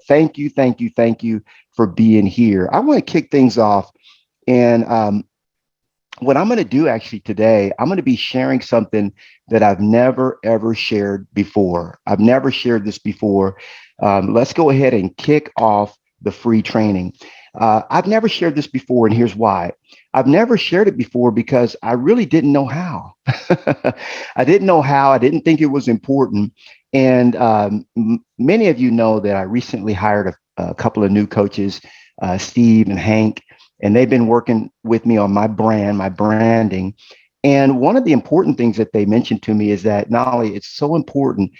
Thank you, thank you, thank you for being here. I want to kick things off. And what I'm going to do actually today, I'm going to be sharing something that I've never, ever shared before. I've never shared this before. Let's go ahead and kick off the free training. I've never shared this before, and here's why. I've never shared it before because I really didn't know how. I didn't know how. I didn't think it was important. And many of you know that I recently hired a couple of new coaches, Steve and Hank, and they've been working with me on my brand, my branding. And one of the important things that they mentioned to me is that, Nolly, it's so important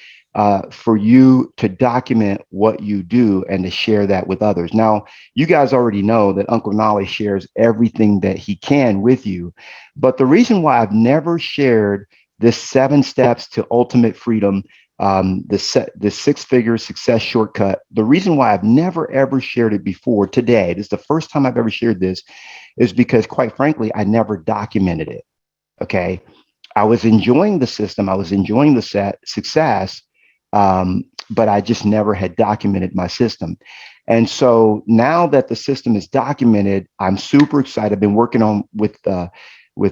for you to document what you do and to share that with others. Now, you guys already know that Uncle Nolly shares everything that he can with you. But the reason why I've never shared this 7 steps to ultimate freedom, the 6-figure success shortcut. The reason why I've never ever shared it before today, this is the first time I've ever shared this, is because quite frankly, I never documented it. Okay. I was enjoying the system. I was enjoying the success, but I just never had documented my system. And so now that the system is documented, I'm super excited. I've been working on with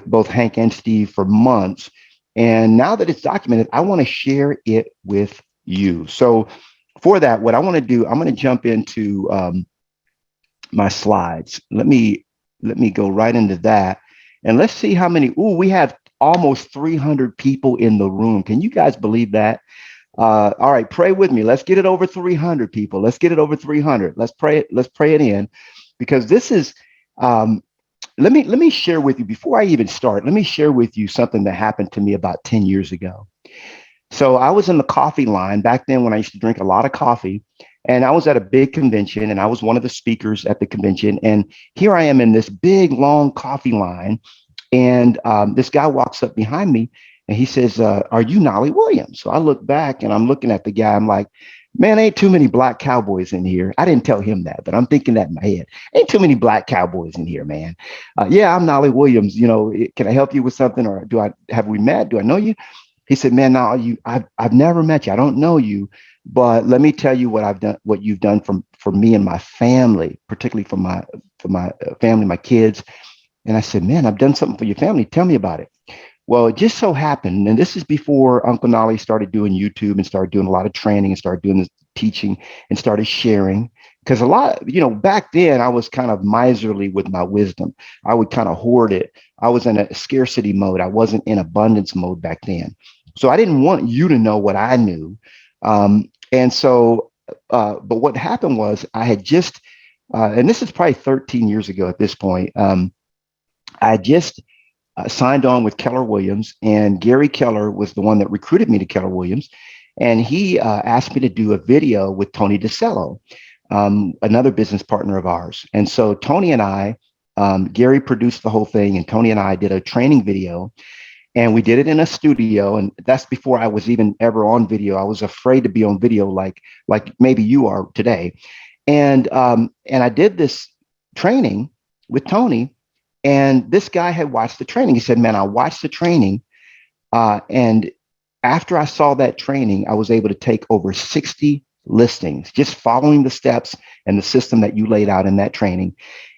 both Hank and Steve for months. And now that it's documented, I want to share it with you. So for that, what I want to do, I'm going to jump into my slides. Let me go right into that, and let's see how many. Ooh, we have almost 300 people in the room. Can you guys believe that? All right, pray with me. Let's get it over 300 people. Let's get it over 300. Let's pray it. Let's pray it in, because this is. Um, let me share with you before I even start. Let me share with you something that happened to me about 10 years ago. So I was in the coffee line back then when I used to drink a lot of coffee, and I was at a big convention, and I was one of the speakers at the convention. And here I am in this big long coffee line, and this guy walks up behind me, and he says, "Are you Knolly Williams?" So I look back, and I'm looking at the guy. I'm like, "Man, ain't too many black cowboys in here." I didn't tell him that, but I'm thinking that in my head. Ain't too many black cowboys in here, man. Yeah, I'm Knolly Williams. Can I help you with something, or do I have we met? Do I know you? He said, "Man, now I've never met you. I don't know you, but let me tell you what I've done, what you've done for me and my family, particularly for my family, my kids." And I said, "Man, I've done something for your family. Tell me about it." Well, it just so happened, and this is before Uncle Nolly started doing YouTube and started doing a lot of training and started doing this teaching and started sharing. Because a lot, back then I was kind of miserly with my wisdom. I would kind of hoard it. I was in a scarcity mode. I wasn't in abundance mode back then. So I didn't want you to know what I knew. And so, but what happened was I had just, and this is probably 13 years ago at this point. I just signed on with Keller Williams, and Gary Keller was the one that recruited me to Keller Williams. And he asked me to do a video with Tony DeCello, another business partner of ours. And so Tony and I, Gary produced the whole thing, and Tony and I did a training video, and we did it in a studio. And that's before I was even ever on video. I was afraid to be on video, like maybe you are today. And I did this training with Tony, and this guy had watched the training. He said, "Man, I watched the training, and after I saw that training, I was able to take over 60 listings just following the steps and the system that you laid out in that training."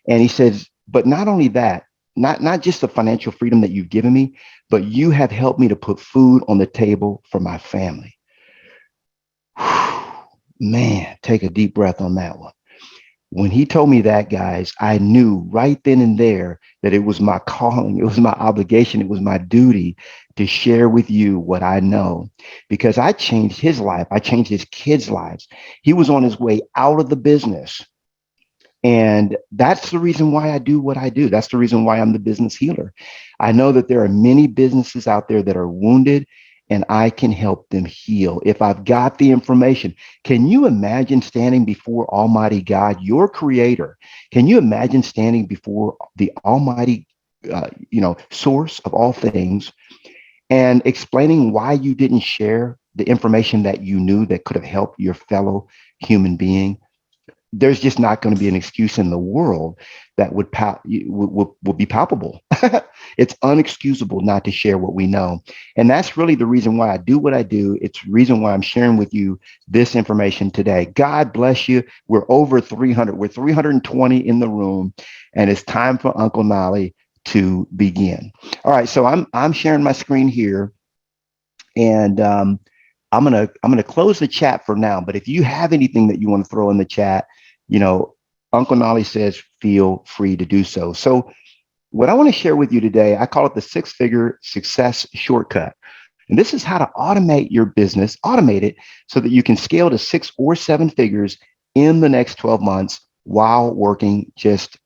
And he says, "But not only that, not just the financial freedom that you've given me, but you have helped me to put food on the table for my family." Man, take a deep breath on that one. When he told me that, guys, I knew right then and there that it was my calling, it was my obligation, it was my duty to share with you what I know, because I changed his life. I changed his kids' lives. He was on his way out of the business. And that's the reason why I do what I do. That's the reason why I'm the business healer. I know that there are many businesses out there that are wounded, and I can help them heal if I've got the information. Can you imagine standing before Almighty God, your creator? Can you imagine standing before the Almighty, source of all things, and explaining why you didn't share the information that you knew that could have helped your fellow human being? there's just not going to be an excuse in the world that would be palpable. It's unexcusable not to share what we know. And that's really the reason why I do what I do. It's the reason why I'm sharing with you this information today. God bless you. We're over 300. We're 320 in the room, and it's time for Uncle Knolly to begin. All right, so I'm sharing my screen here, and I'm gonna close the chat for now. But if you have anything that you want to throw in the chat, you know, Uncle Nolly says feel free to do so. So what I want to share with you today, I call it the six-figure success shortcut. And this is how to automate your business, automate it so that you can scale to 6 or 7 figures in the next 12 months while working just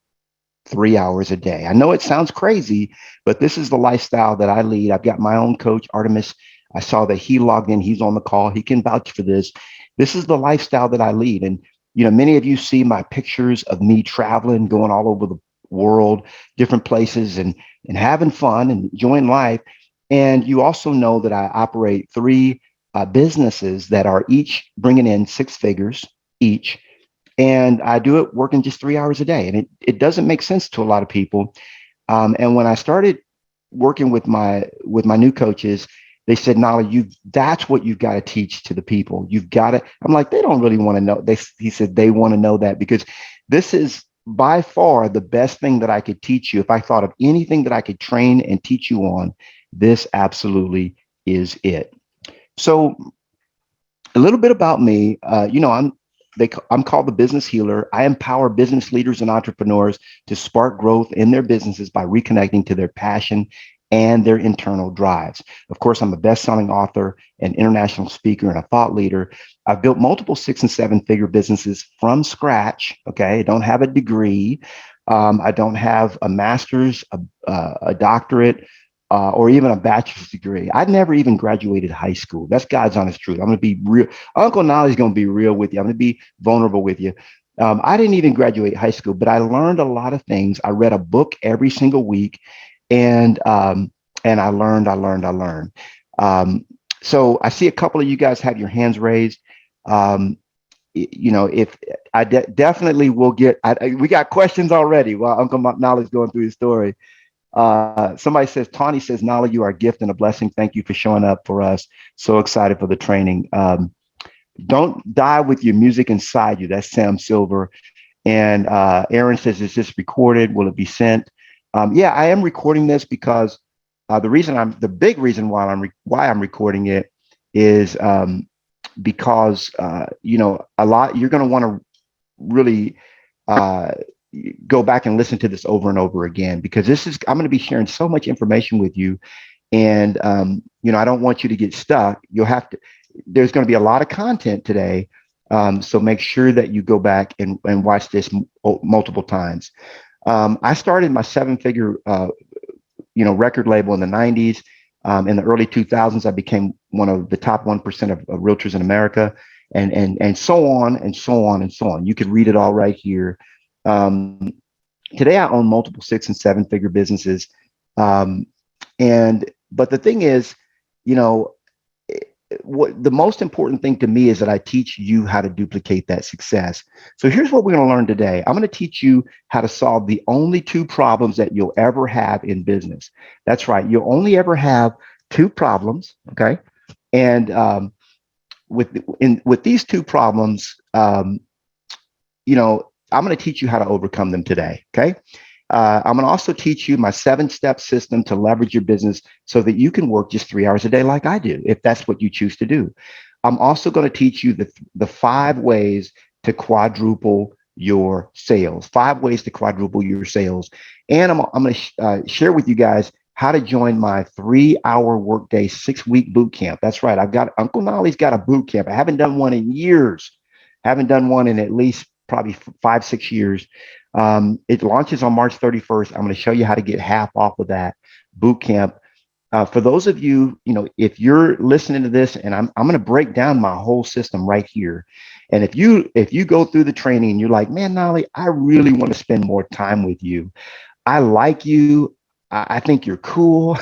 3 hours a day. I know it sounds crazy, but this is the lifestyle that I lead. I've got my own coach, Artemis. I saw that he logged in. He's on the call. He can vouch for this. This is the lifestyle that I lead. And, many of you see my pictures of me traveling, going all over the world, different places, and having fun and enjoying life. And you also know that I operate three businesses that are each bringing in 6 figures each. And I do it working just 3 hours a day. And it doesn't make sense to a lot of people. And when I started working with my new coaches, they said, Nolly, that's what you've got to teach to the people. You've got to. I'm like, they don't really want to know. He said they want to know that because this is by far the best thing that I could teach you. If I thought of anything that I could train and teach you on, this absolutely is it. So a little bit about me. I'm called the business healer. I empower business leaders and entrepreneurs to spark growth in their businesses by reconnecting to their passion and their internal drives. Of course, I'm a best-selling author, an international speaker, and a thought leader. I've built multiple 6 and 7 figure businesses from scratch. Okay, I don't have a degree. I don't have a master's, a doctorate, or even a bachelor's degree. I never even graduated high school. That's God's honest truth. I'm going to be real. Uncle Nolly's going to be real with you. I'm going to be vulnerable with you. I didn't even graduate high school, but I learned a lot of things. I read a book every single week, and I learned. So I see a couple of you guys have your hands raised. If I definitely will get, we got questions already while Uncle Nolly's going through his story. Somebody says, Tawny says, Nolly, you are a gift and a blessing. Thank you for showing up for us. So excited for the training. Don't die with your music inside you. That's Sam Silver. And Aaron says, is this recorded? Will it be sent? Yeah, I am recording this because the big reason why I'm recording it is because a lot you're going to want to really go back and listen to this over and over again because I'm going to be sharing so much information with you, and I don't want you to get stuck. There's going to be a lot of content today, so make sure that you go back and watch this multiple times. I started my 7-figure record label in the 90s. In the early 2000s, I became one of the top 1% of realtors in America, and so on and so on and so on. You can read it all right here. Today, I own multiple 6 and 7 figure businesses, but the thing is, what the most important thing to me is that I teach you how to duplicate that success. So here's what we're going to learn today. I'm going to teach you how to solve the only 2 problems that you'll ever have in business. That's right. You'll only ever have 2 problems. Okay. And with these 2 problems, I'm going to teach you how to overcome them today. Okay. I'm going to also teach you my 7-step system to leverage your business so that you can work just 3 hours a day like I do, if that's what you choose to do. I'm also going to teach you the 5 ways to quadruple your sales, 5 ways to quadruple your sales. And I'm going to share with you guys how to join my 3-hour workday 6-week boot camp. That's right. Uncle Nolly's got a boot camp. I haven't done one in years. Haven't done one in at least probably 5-6 years. It launches on March 31st. I'm going to show you how to get half off of that boot camp. For those of you, if you're listening to this, and I'm going to break down my whole system right here. And if you go through the training and you're like, man, Nolly, I really want to spend more time with you. I like you. I think you're cool.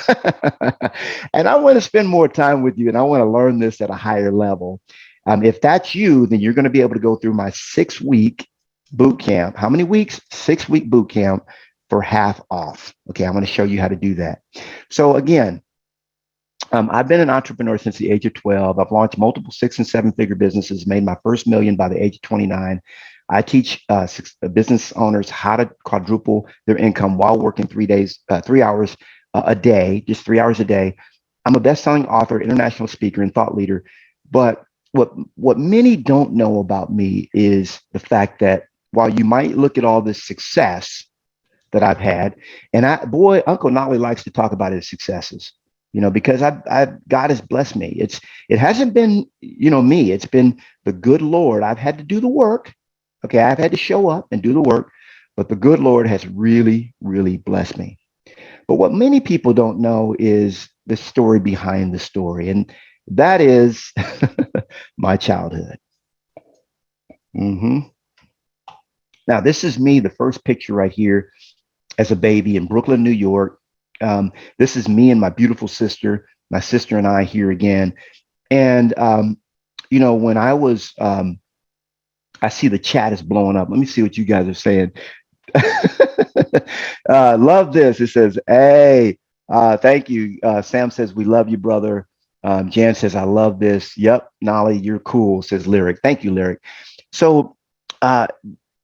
And I want to spend more time with you. And I want to learn this at a higher level. If that's you, then you're going to be able to go through my 6-week boot camp. How many weeks? 6-week boot camp for half off. Okay, I'm going to show you how to do that. So again, I've been an entrepreneur since the age of 12. I've launched multiple 6 and 7 figure businesses, made my first million by the age of 29. I teach business owners how to quadruple their income while working 3 days, 3 hours a day, just 3 hours a day. I'm a best-selling author, international speaker, and thought leader. But what many don't know about me is the fact that while you might look at all this success that I've had. And Uncle Knolly likes to talk about his successes, because God has blessed me. It hasn't been, me. It's been the good Lord. I've had to do the work. Okay. I've had to show up and do the work, but the good Lord has really, really blessed me. But what many people don't know is the story behind the story. And that is my childhood. hmm Now, this is me, the first picture right here as a baby in Brooklyn, New York. This is me and my beautiful sister, my sister and I here again. And, when I see the chat is blowing up. Let me see what you guys are saying. Love this. It says, hey, thank you. Sam says, we love you, brother. Jan says, I love this. Yep, Nolly, you're cool, says Lyric. Thank you, Lyric. So, uh,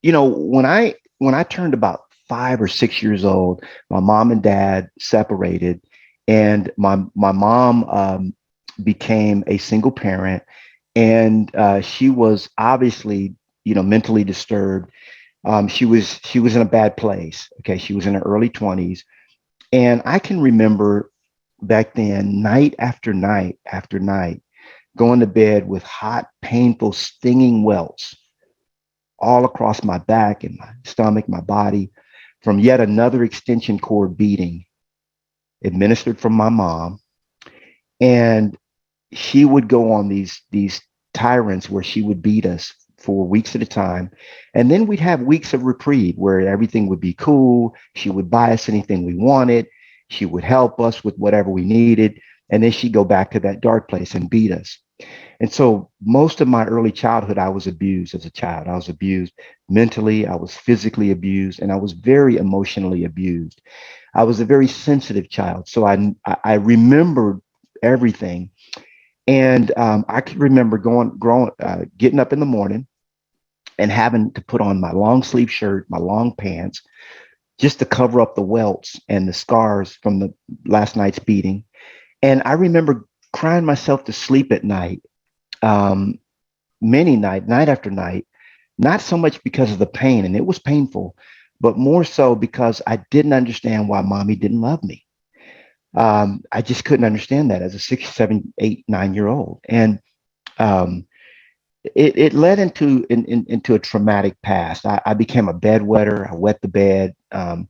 when I turned about 5 or 6 years old, my mom and dad separated, and my mom became a single parent, and she was obviously mentally disturbed. She was in a bad place. Okay, she was in her early 20s, and I can remember back then, night after night after night, going to bed with hot, painful, stinging welts all across my back and my stomach, my body, from yet another extension cord beating administered from my mom. And she would go on these tyrants where she would beat us for weeks at a time. And then we'd have weeks of reprieve where everything would be cool. She would buy us anything we wanted. She would help us with whatever we needed. And then she'd go back to that dark place and beat us. And so most of my early childhood, I was abused as a child. I was abused mentally, I was physically abused, and I was very emotionally abused. I was a very sensitive child. So I remembered everything. And I can remember getting up in the morning and having to put on my long sleeve shirt, my long pants, just to cover up the welts and the scars from the last night's beating. And I remember crying myself to sleep at night, um, night after night, not so much because of the pain, and it was painful, but more so because I didn't understand why mommy didn't love me. I just couldn't understand that as a 6, 7, 8, 9 year old. And um, it led into a traumatic past. I became a bedwetter. I wet the bed. And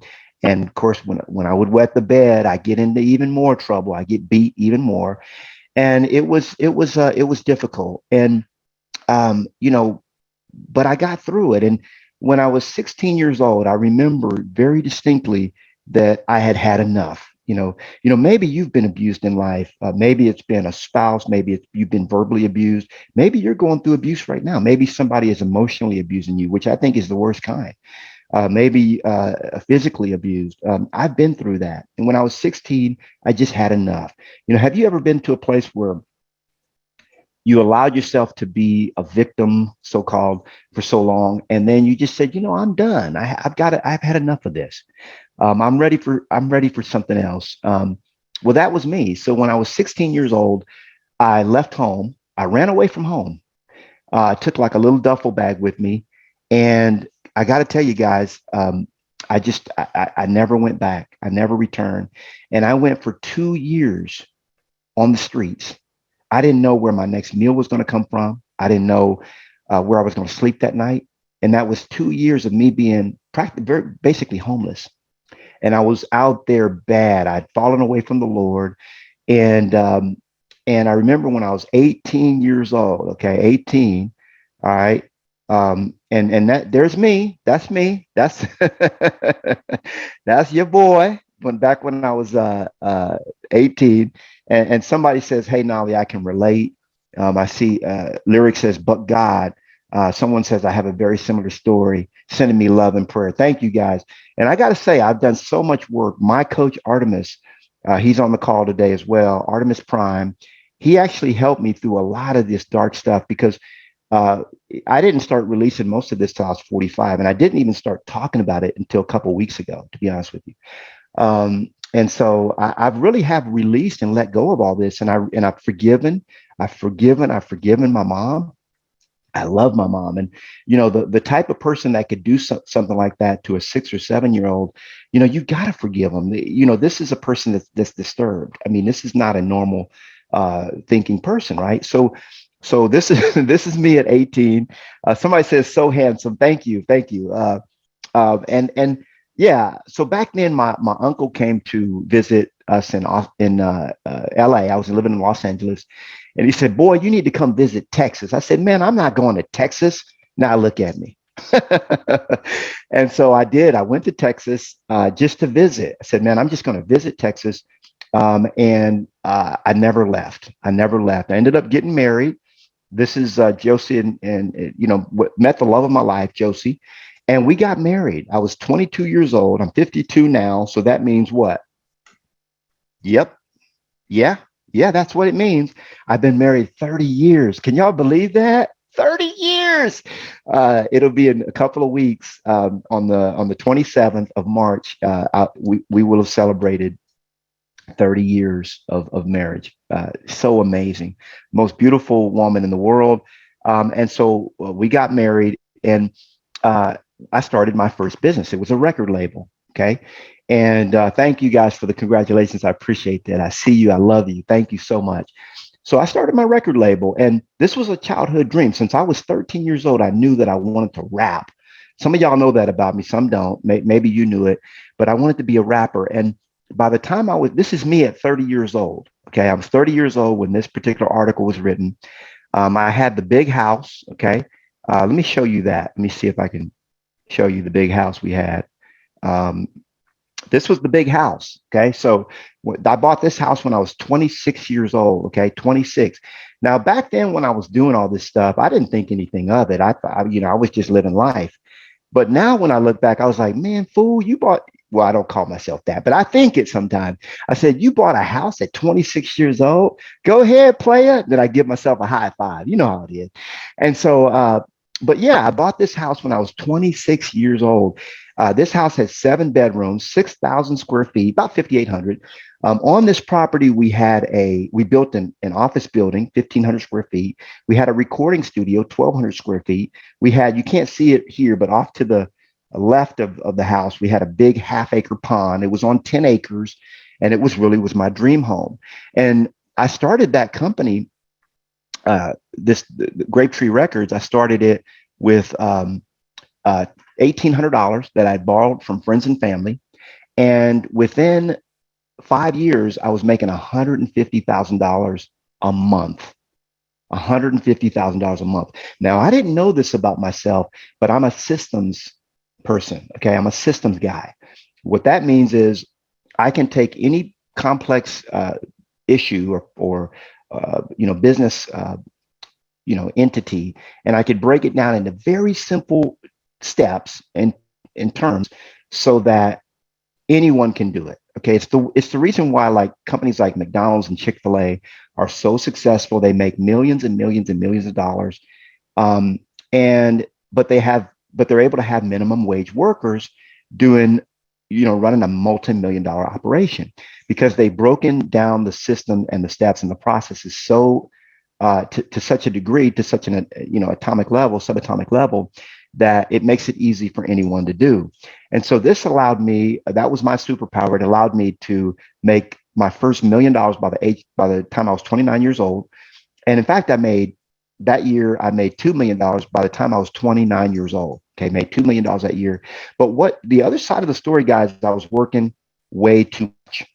of course, when I would wet the bed, I get into even more trouble. I get beat even more. And it was difficult. And but I got through it. And when I was 16 years old, I remember very distinctly that I had had enough. Maybe you've been abused in life. Maybe it's been a spouse. Maybe you've been verbally abused. Maybe you're going through abuse right now. Maybe somebody is emotionally abusing you, which I think is the worst kind. Maybe physically abused. I've been through that. And when I was 16, I just had enough. Have you ever been to a place where you allowed yourself to be a victim, so called, for so long, and then you just said, I'm done. I've got it. I've had enough of this. I'm ready for something else. Well, that was me. So when I was 16 years old, I left home. I ran away from home. I took like a little duffel bag with me, and I got to tell you guys, I never went back. I never returned, and I went for 2 years on the streets. I didn't know where my next meal was going to come from. I didn't know where I was going to sleep that night. And that was 2 years of me being basically homeless. And I was out there bad. I'd fallen away from the Lord. And I remember when I was 18 years old, okay, 18, all right. And that there's me. That's me. That's that's your boy. When I was 18, and somebody says, "Hey, Nolly, I can relate." I see Lyric says, "But God." Someone says I have a very similar story, sending me love and prayer. Thank you guys. And I got to say, I've done so much work. My coach, Artemis, he's on the call today as well, Artemis Prime. He actually helped me through a lot of this dark stuff because uh, I didn't start releasing most of this till I was 45. And I didn't even start talking about it until a couple of weeks ago, to be honest with you. And so I've really have released and let go of all this. I've forgiven, I've forgiven my mom. I love my mom. And, the type of person that could do something like that to a 6 or 7 year old, you got to forgive them. This is a person that's disturbed. I mean, this is not a normal thinking person, right? So this is this is me at 18. Somebody says, so handsome. Thank you. Thank you. And yeah, so back then, my uncle came to visit us in LA. I was living in Los Angeles, and he said, "Boy, you need to come visit Texas." I said, "Man, I'm not going to Texas." Now look at me. And so I did. I went to Texas just to visit. I said, "Man, I'm just going to visit Texas," and I never left. I never left. I ended up getting married. This is Josie, and met the love of my life, Josie, and we got married. I was 22 years old. I'm 52 now, so that means what? Yep, yeah, yeah, that's what it means. I've been married 30 years. Can y'all believe that? 30 years. It'll be in a couple of weeks on the 27th of March. We will have celebrated 30 years of marriage. So amazing. Most beautiful woman in the world. And so we got married, and uh, I started my first business. It was a record label. Okay. And thank you guys for the congratulations. I appreciate that. I see you. I love you. Thank you so much. So I started my record label, and this was a childhood dream. Since I was 13 years old, I knew that I wanted to rap. Some of y'all know that about me, some don't. Maybe you knew it, but I wanted to be a rapper. And by the time this is me at 30 years old. Okay. I was 30 years old when this particular article was written. I had the big house. Okay. Let me show you that. Let me see if I can show you the big house we had. Um, this was the big house. Okay. So I bought this house when I was 26 years old. Okay. 26. Now, back then, when I was doing all this stuff, I didn't think anything of it. I was just living life. But now when I look back, I was like, man, fool, you bought, well, I don't call myself that, but I think it sometimes. I said, you bought a house at 26 years old. Go ahead, player. Then I give myself a high five. You know how it is. And so, but yeah, I bought this house when I was 26 years old. This house has 7 bedrooms, 6,000 square feet, about 5,800. On this property, we built an office building, 1,500 square feet. We had a recording studio, 1,200 square feet. You can't see it here, but off to the left of the house, we had a big half-acre pond. It was on 10 acres, and it was my dream home. And I started that company, the Grapetree Records. I started it with $1,800 that I borrowed from friends and family. And within 5 years, I was making $150,000 a month. $150,000 a month. Now, I didn't know this about myself, but I'm a systems person. Okay. I'm a systems guy. What that means is I can take any complex issue or business, entity, and I could break it down into very simple steps and in terms so that anyone can do it. Okay, it's the reason why like companies like McDonald's and Chick-fil-A are so successful. They make millions and millions and millions of dollars, um, and but they're able to have minimum wage workers doing, running a multi-million-dollar operation because they've broken down the system and the steps and the processes so to such a degree, to such an atomic level, subatomic level, that it makes it easy for anyone to do. And so this allowed me, that was my superpower. It allowed me to make my first $1 million by the time I was 29 years old. And in fact, that year, I made $2 million by the time I was 29 years old. Okay, made $2 million that year. But what the other side of the story, guys, I was working way too much.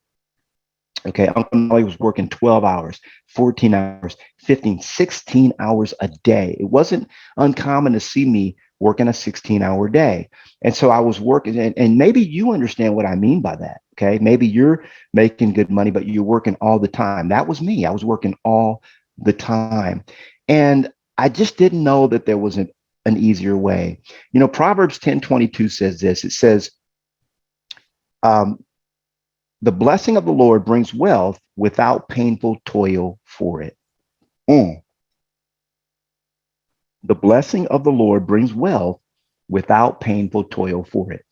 Okay, Uncle Knolly was working 12 hours, 14 hours, 15, 16 hours a day. It wasn't uncommon to see me working a 16-hour day. And so I was working, and maybe you understand what I mean by that. Okay, maybe you're making good money, but you're working all the time. That was me. I was working all the time. And I just didn't know that there was an easier way. Proverbs 10:22 says this. It says, um, the blessing of the Lord brings wealth without painful toil for it. Mm. The blessing of the Lord brings wealth without painful toil for it.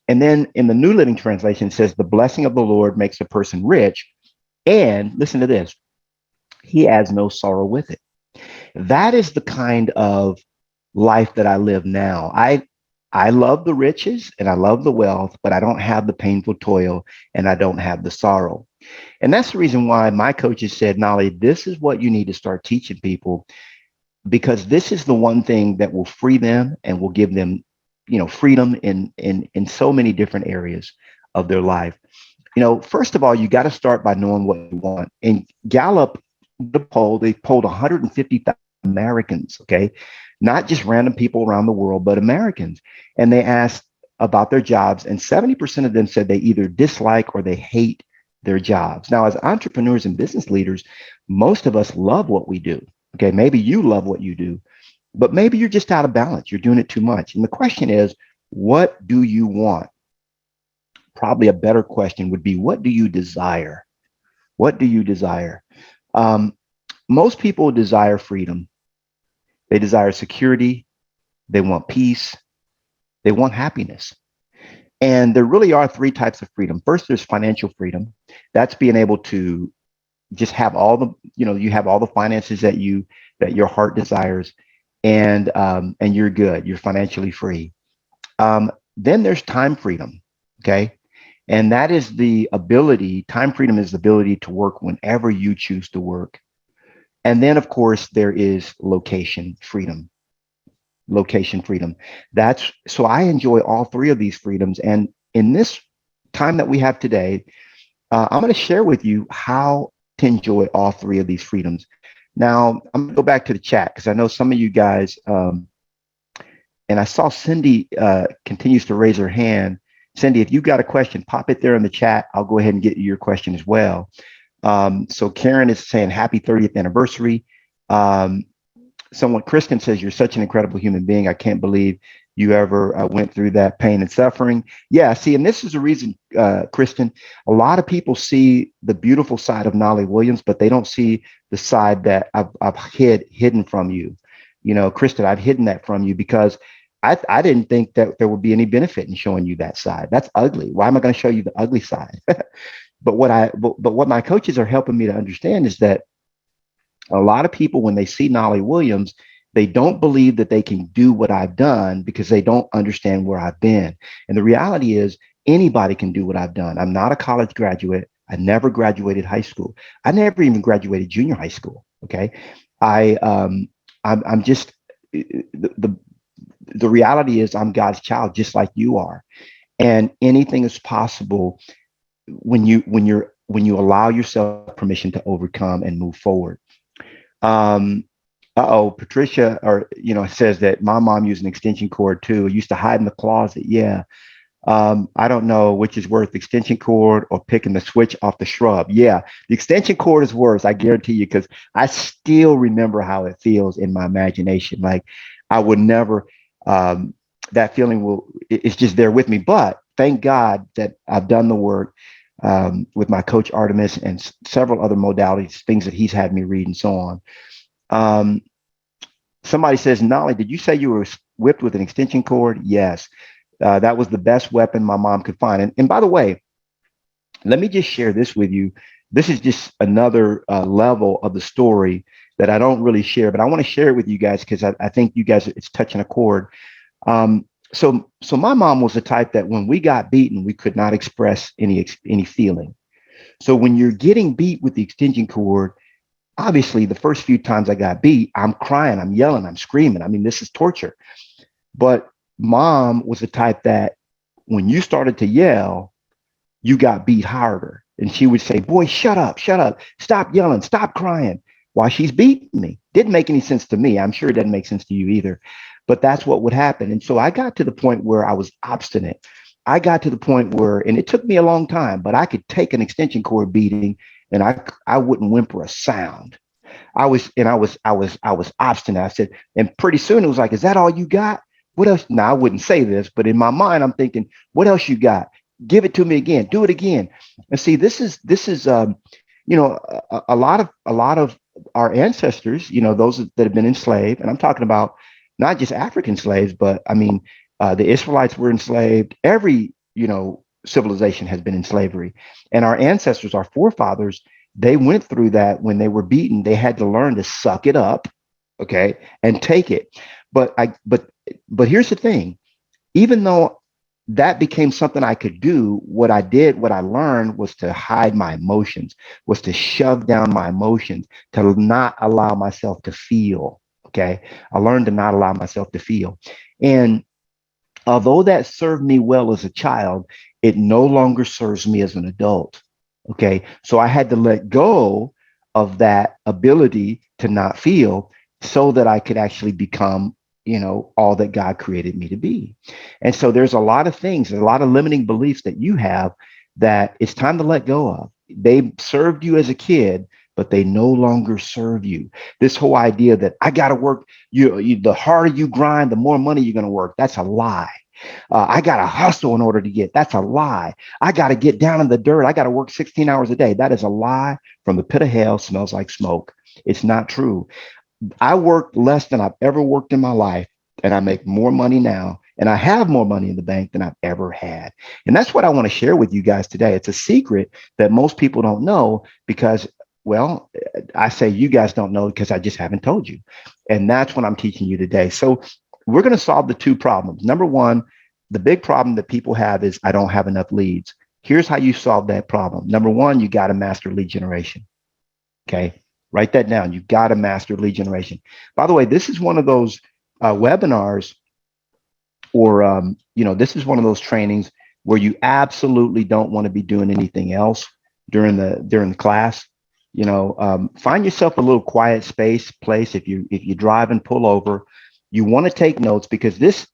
And then in the New Living Translation, it says, the blessing of the Lord makes a person rich. And listen to this, he has no sorrow with it. That is the kind of life that I live now. I love the riches and I love the wealth, but I don't have the painful toil and I don't have the sorrow. And that's the reason why my coaches said, Nolly, this is what you need to start teaching people, because this is the one thing that will free them and will give them, freedom in so many different areas of their life. First of all, you got to start by knowing what you want. And Gallup, the poll, they polled 150,000 Americans, okay? Not just random people around the world, but Americans. And they asked about their jobs, and 70% of them said they either dislike or they hate their jobs. Now, as entrepreneurs and business leaders, most of us love what we do. Okay, maybe you love what you do, but maybe you're just out of balance. You're doing it too much. And the question is, what do you want? Probably a better question would be, what do you desire? What do you desire? Um, Most people desire freedom. They desire security. They want peace. They want happiness. And there really are three types of freedom. First, there's financial freedom. That's being able to just have all the, you have all the finances that your heart desires, and you're good. You're financially free. Then there's time freedom. Okay. And that is the ability, time freedom is the ability to work whenever you choose to work. And then, of course, there is location freedom. Location freedom. That's so I enjoy all three of these freedoms. And in this time that we have today, I'm going to share with you how to enjoy all three of these freedoms. Now, I'm going to go back to the chat because I know some of you guys, and I saw Cindy continues to raise her hand. Cindy, if you got a question, pop it there in the chat. I'll go ahead and get you your question as well. So Karen is saying happy 30th anniversary. Kristen says, you're such an incredible human being. I can't believe you ever went through that pain and suffering. Yeah, see, and this is the reason, Kristen, a lot of people see the beautiful side of Knolly Williams, but they don't see the side that I've hidden from you. Kristen, I've hidden that from you because I didn't think that there would be any benefit in showing you that side. That's ugly. Why am I going to show you the ugly side? But what my coaches are helping me to understand is that a lot of people, when they see Knolly Williams, they don't believe that they can do what I've done because they don't understand where I've been. And the reality is anybody can do what I've done. I'm not a college graduate. I never graduated high school. I never even graduated junior high school. Okay. I'm just the reality is I'm God's child, just like you are. And anything is possible when you allow yourself permission to overcome and move forward. Patricia, says that my mom used an extension cord too. I used to hide in the closet. Yeah. I don't know which is worse, the extension cord or picking the switch off the shrub. Yeah, the extension cord is worse. I guarantee you, because I still remember how it feels in my imagination. Like I would never, that feeling it's just there with me. But thank God that I've done the work with my coach Artemis and several other modalities, things that he's had me read and so on. Somebody says, Nolly, did you say you were whipped with an extension cord? Yes. That was the best weapon my mom could find. And by the way, let me just share this with you. This is just another level of the story that I don't really share, but I want to share it with you guys because I think you guys, it's touching a chord. So my mom was the type that when we got beaten, we could not express any feeling. So when you're getting beat with the extension cord, obviously the first few times I got beat, I'm crying, I'm yelling, I'm screaming. I mean, this is torture. But mom was the type that when you started to yell, you got beat harder. And she would say, boy, shut up, stop yelling, stop crying while she's beating me. Didn't make any sense to me. I'm sure it doesn't make sense to you either. But that's what would happen. And so I got to the point where I was obstinate. I got to the point where, and it took me a long time, but I could take an extension cord beating and I wouldn't whimper a sound. I was obstinate. I said, and pretty soon it was like, is that all you got? What else? Now I wouldn't say this, but in my mind, I'm thinking, what else you got? Give it to me again. Do it again. And see, a lot of our ancestors, those that have been enslaved, and I'm talking about not just African slaves, but I mean, the Israelites were enslaved. Every, civilization has been in slavery. And our ancestors, our forefathers, they went through that when they were beaten. They had to learn to suck it up, okay, and take it. But here's the thing. Even though that became something I could do, what I learned was to hide my emotions, was to shove down my emotions, to not allow myself to feel. Okay. I learned to not allow myself to feel. And although that served me well as a child, it no longer serves me as an adult. Okay. So I had to let go of that ability to not feel so that I could actually become, all that God created me to be. And so there's a lot of things, a lot of limiting beliefs that you have that it's time to let go of. They served you as a kid, but they no longer serve you. This whole idea that I got to work, the harder you grind, the more money you're going to work. That's a lie. I got to hustle in order to get. That's a lie. I got to get down in the dirt. I got to work 16 hours a day. That is a lie from the pit of hell, smells like smoke. It's not true. I worked less than I've ever worked in my life, and I make more money now, and I have more money in the bank than I've ever had. And that's what I want to share with you guys today. It's a secret that most people don't know because, well, I say you guys don't know because I just haven't told you. And that's what I'm teaching you today. So we're going to solve the two problems. Number one, the big problem that people have is I don't have enough leads. Here's how you solve that problem. Number one, you got to master lead generation. Okay. Write that down. You've got to master lead generation. By the way, this is one of those webinars, or this is one of those trainings where you absolutely don't want to be doing anything else during the class. Find yourself a little quiet place. If you drive and pull over, you want to take notes because this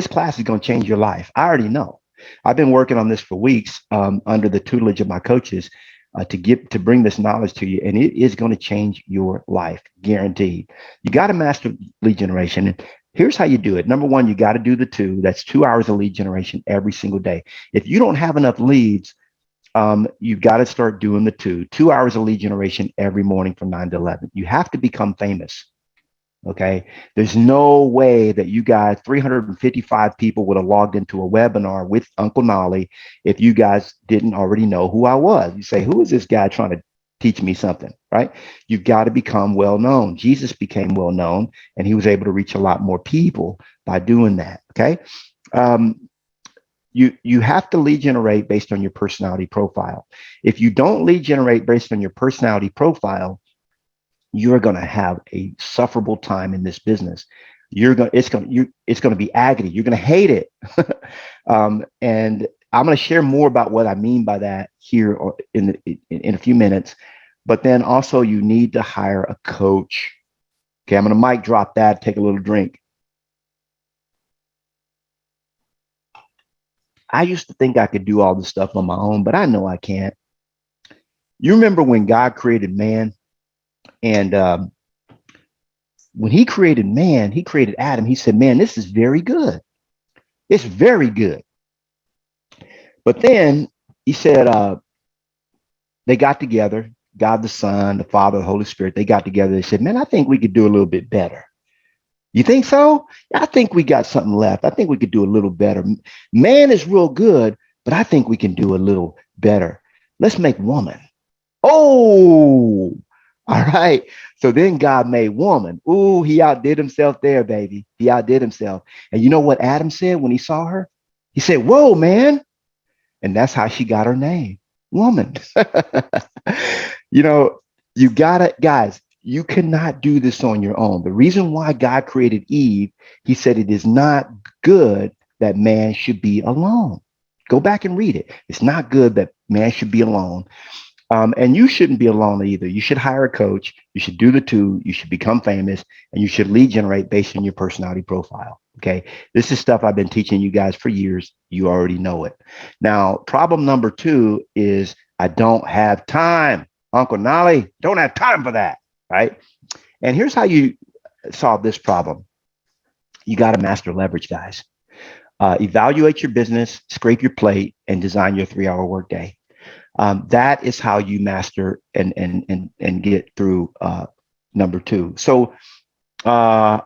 class is going to change your life. I already know. I've been working on this for weeks under the tutelage of my coaches to bring this knowledge to you, and it is going to change your life, guaranteed. You got to master lead generation. And here's how you do it. Number one, you got to do the two. That's 2 hours of lead generation every single day. If you don't have enough leads, you've got to start doing the 2 hours of lead generation every morning from 9 to 11. You have to become famous. Okay. There's no way that you guys, 355 people would have logged into a webinar with Uncle Knolly if you guys didn't already know who I was. You say, who is this guy trying to teach me something, right? You've got to become well known. Jesus became well known and he was able to reach a lot more people by doing that. Okay. You have to lead generate based on your personality profile. If you don't lead generate based on your personality profile, you're going to have a sufferable time in this business. It's going to be agony. You're going to hate it. And I'm going to share more about what I mean by that here in a few minutes. But then also you need to hire a coach. Okay. I'm going to mic drop that, take a little drink. I used to think I could do all this stuff on my own, but I know I can't. You remember when God created man? And when he created man, he created Adam. He said, man, this is very good. It's very good. But then he said, they got together, God the Son, the Father, the Holy Spirit, they got together. They said, man, I think we could do a little bit better. You think so? I think we got something left. I think we could do a little better. Man is real good, but I think we can do a little better. Let's make woman. Oh, all right. So then God made woman. Ooh, he outdid himself there, baby. He outdid himself. And you know what Adam said when he saw her? He said, whoa, man. And that's how she got her name, woman. you know, you gotta, guys, you cannot do this on your own. The reason why God created Eve, he said it is not good that man should be alone. Go back and read it. It's not good that man should be alone. And you shouldn't be alone either. You should hire a coach. You should do the 2. You should become famous, and you should lead generate based on your personality profile. Okay. This is stuff I've been teaching you guys for years. You already know it. Now, problem number 2 is I don't have time. Uncle Knolly, don't have time for that. right? And here's how you solve this problem. You got to master leverage, guys. Evaluate your business, scrape your plate, and design your 3-hour workday. That is how you master and get through number two. So, uh,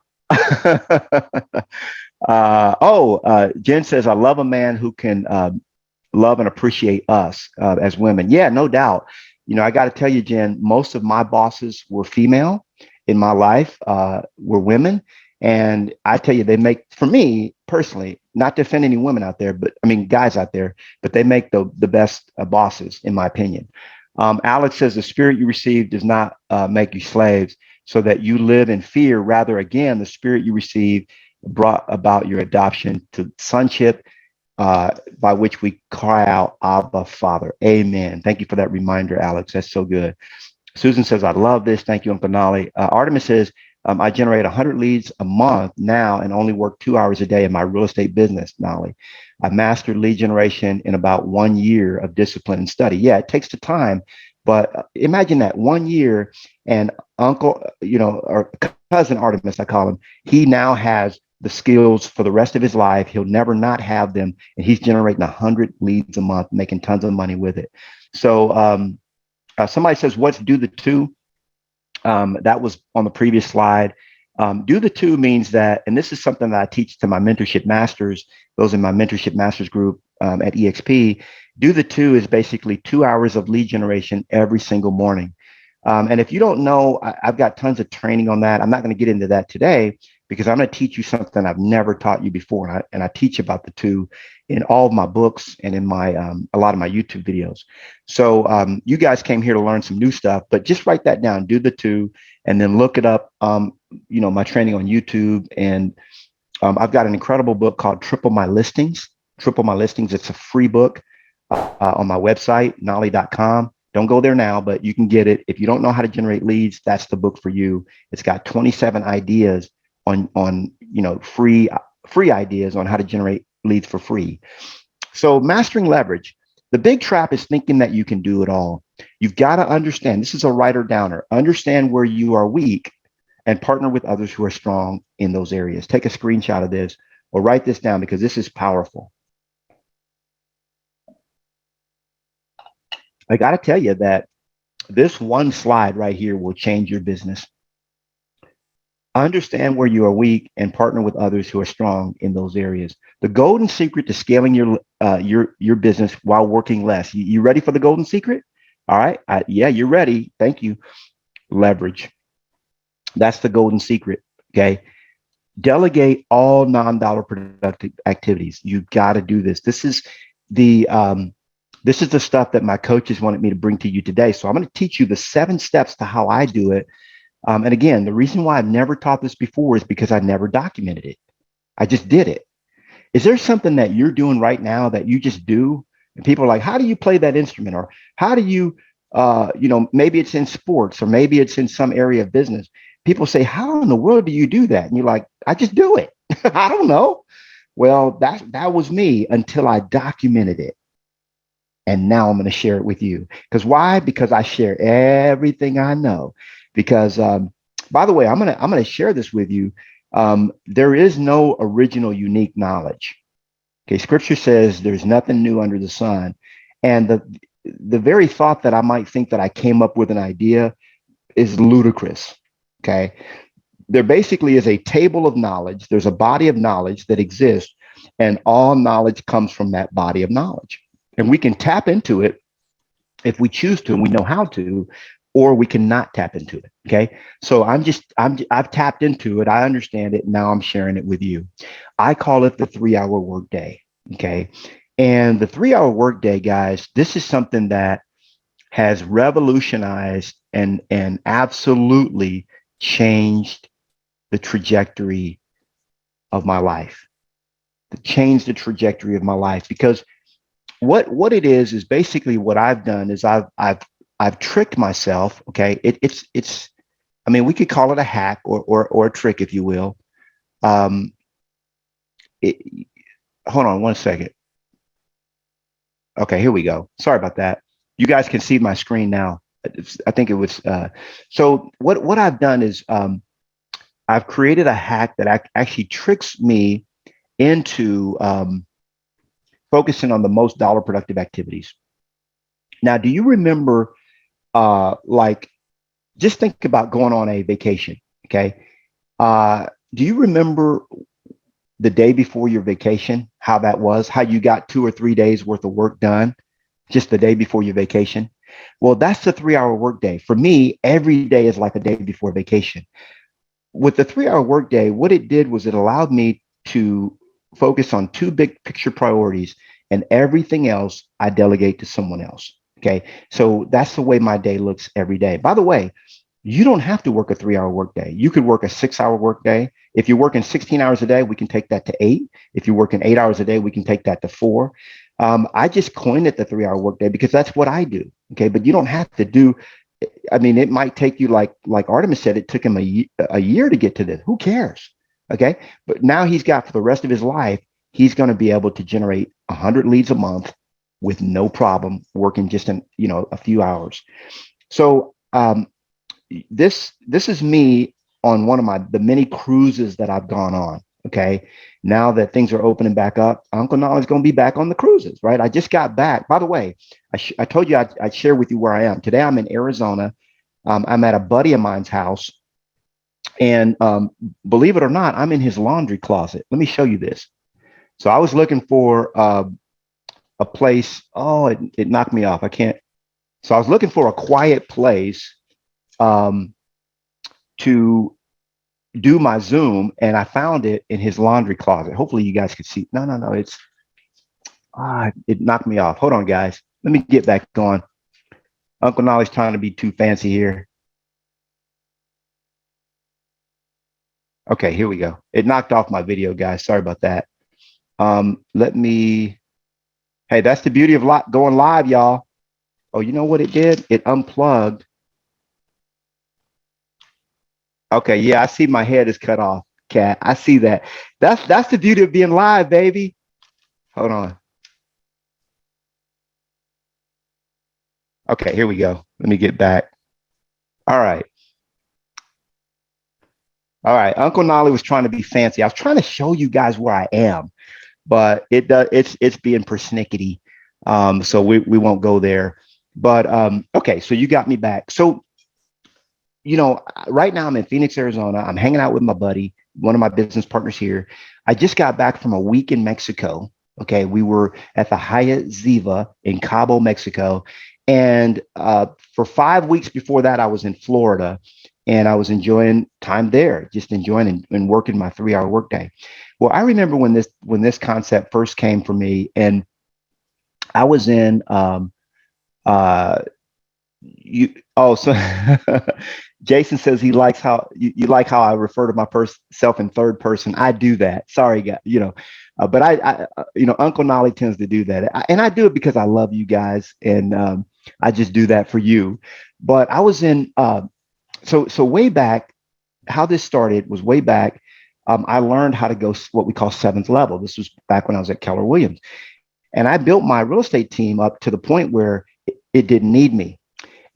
Jen says, I love a man who can love and appreciate us as women. Yeah, no doubt. I got to tell you, Jen, most of my bosses were female in my life, were women. And I tell you, they make, for me personally, not to offend any women out there, but I mean, guys out there, but they make the best bosses, in my opinion. Alex says, the spirit you receive does not make you slaves so that you live in fear. Rather, again, the spirit you receive brought about your adoption to sonship, by which we cry out, Abba, Father. Amen. Thank you for that reminder, Alex. That's so good. Susan says, I love this. Thank you, Uncle Knolly. Artemis says, I generate 100 leads a month now and only work 2 hours a day in my real estate business, Knolly. I mastered lead generation in about 1 year of discipline and study. Yeah, it takes the time, but imagine that 1 year and Uncle, or cousin Artemis, I call him, he now has the skills for the rest of his life. He'll never not have them. And he's generating 100 leads a month, making tons of money with it. So somebody says, what's do the two? That was on the previous slide. Do the two means that, and this is something that I teach to my mentorship masters, those in my mentorship masters group at EXP. Do the two is basically 2 hours of lead generation every single morning. And if you don't know, I've got tons of training on that. I'm not going to get into that today because I'm going to teach you something I've never taught you before. And I teach about the two in all of my books and in my a lot of my YouTube videos. So you guys came here to learn some new stuff, but just write that down, do the two, and then look it up. My training on YouTube. And I've got an incredible book called Triple My Listings. Triple My Listings. It's a free book on my website, knolly.com. Don't go there now, but you can get it. If you don't know how to generate leads, that's the book for you. It's got 27 ideas on free ideas on how to generate leads for free. So mastering leverage. The big trap is thinking that you can do it all. You've got to understand, this is a writer downer. Understand where you are weak and partner with others who are strong in those areas. Take a screenshot of this or write this down because this is powerful. I got to tell you that this one slide right here will change your business. Understand where you are weak and partner with others who are strong in those areas. The golden secret to scaling your business while working less. You ready for the golden secret? All right. Yeah, you're ready. Thank you. Leverage. That's the golden secret. Okay. Delegate all non-dollar productive activities. You've got to do this. This is the stuff that my coaches wanted me to bring to you today. So I'm going to teach you the 7 steps to how I do it. And again, the reason why I've never taught this before is because I never documented it. I just did it. Is there something that you're doing right now that you just do? And people are like, how do you play that instrument? Or how do you, maybe it's in sports or maybe it's in some area of business. People say, how in the world do you do that? And you're like, I just do it. I don't know. Well, that was me until I documented it. And now I'm going to share it with you. Because why? Because I share everything I know. Because, by the way, I'm going to share this with you. There is no original, unique knowledge. Okay, Scripture says there's nothing new under the sun, and the very thought that I might think that I came up with an idea is ludicrous. Okay, there basically is a table of knowledge. There's a body of knowledge that exists, and all knowledge comes from that body of knowledge, and we can tap into it if we choose to, and we know how to, or we cannot tap into it. Okay. So I've tapped into it. I understand it. Now I'm sharing it with you. I call it the 3-hour workday. Okay. And the 3-hour workday, guys, this is something that has revolutionized and absolutely changed the trajectory of my life. Changed the trajectory of my life because what it is basically what I've done is I've tricked myself. Okay. It's, I mean, we could call it a hack or a trick, if you will. Um, Hold on one second. Okay, here we go. Sorry about that. You guys can see my screen now. I think it was. So what I've done is I've created a hack that actually tricks me into focusing on the most dollar productive activities. Now, do you remember, like, just think about going on a vacation? Okay. Do you remember the day before your vacation, how that was, how you got 2 or 3 days worth of work done just the day before your vacation? Well, that's the 3 hour workday. For me, every day is like a day before vacation. With the 3 hour workday, what it did was it allowed me to focus on two big picture priorities, and everything else I delegate to someone else. Okay. So that's the way my day looks every day. By the way, you don't have to work a 3 hour workday. You could work a 6 hour workday. If you're working 16 hours a day, we can take that to 8. If you're working 8 hours a day, we can take that to 4. I just coined it the 3 hour workday because that's what I do. Okay. But you don't have to do, I mean, it might take you, like Artemis said, it took him a year to get to this. Who cares? Okay. But now he's got, for the rest of his life, he's going to be able to generate 100 leads a month with no problem, working just in, a few hours. So, this is me on one of the many cruises that I've gone on. Okay. Now that things are opening back up, Uncle Nolly's going to be back on the cruises, right? I just got back. By the way, I told you I'd share with you where I am. Today I'm in Arizona. I'm at a buddy of mine's house. And believe it or not, I'm in his laundry closet. Let me show you this. So I was looking for a place. Oh, it knocked me off. I can't. So I was looking for a quiet place to do my Zoom, and I found it in his laundry closet. Hopefully you guys can see. No. It knocked me off. Hold on, guys. Let me get back on. Uncle Nolly's trying to be too fancy here. Okay, here we go. It knocked off my video, guys. Sorry about that. Hey, that's the beauty of going live, y'all. Oh, you know what it did? It unplugged. Okay, yeah, I see my head is cut off, Cat. I see that. That's the beauty of being live, baby. Hold on. Okay, here we go. Let me get back. All right. All right. Uncle Nolly was trying to be fancy. I was trying to show you guys where I am, but it's being persnickety. So we won't go there. But okay, so you got me back. So right now I'm in Phoenix, Arizona. I'm hanging out with my buddy, one of my business partners here. I just got back from a week in Mexico. Okay, we were at the Hyatt Ziva in Cabo, Mexico. And for 5 weeks before that, I was in Florida, and I was enjoying time there, just enjoying and working my 3 hour workday. Well, I remember when this concept first came for me, and I was in so Jason says he likes how you like how I refer to my self in third person. I do that. Sorry, guys. But I Uncle Nolly tends to do that, and I do it because I love you guys, and I just do that for you. But I was in so way back. How this started was way back. I learned how to go what we call seventh level. This was back when I was at Keller Williams, and I built my real estate team up to the point where it didn't need me.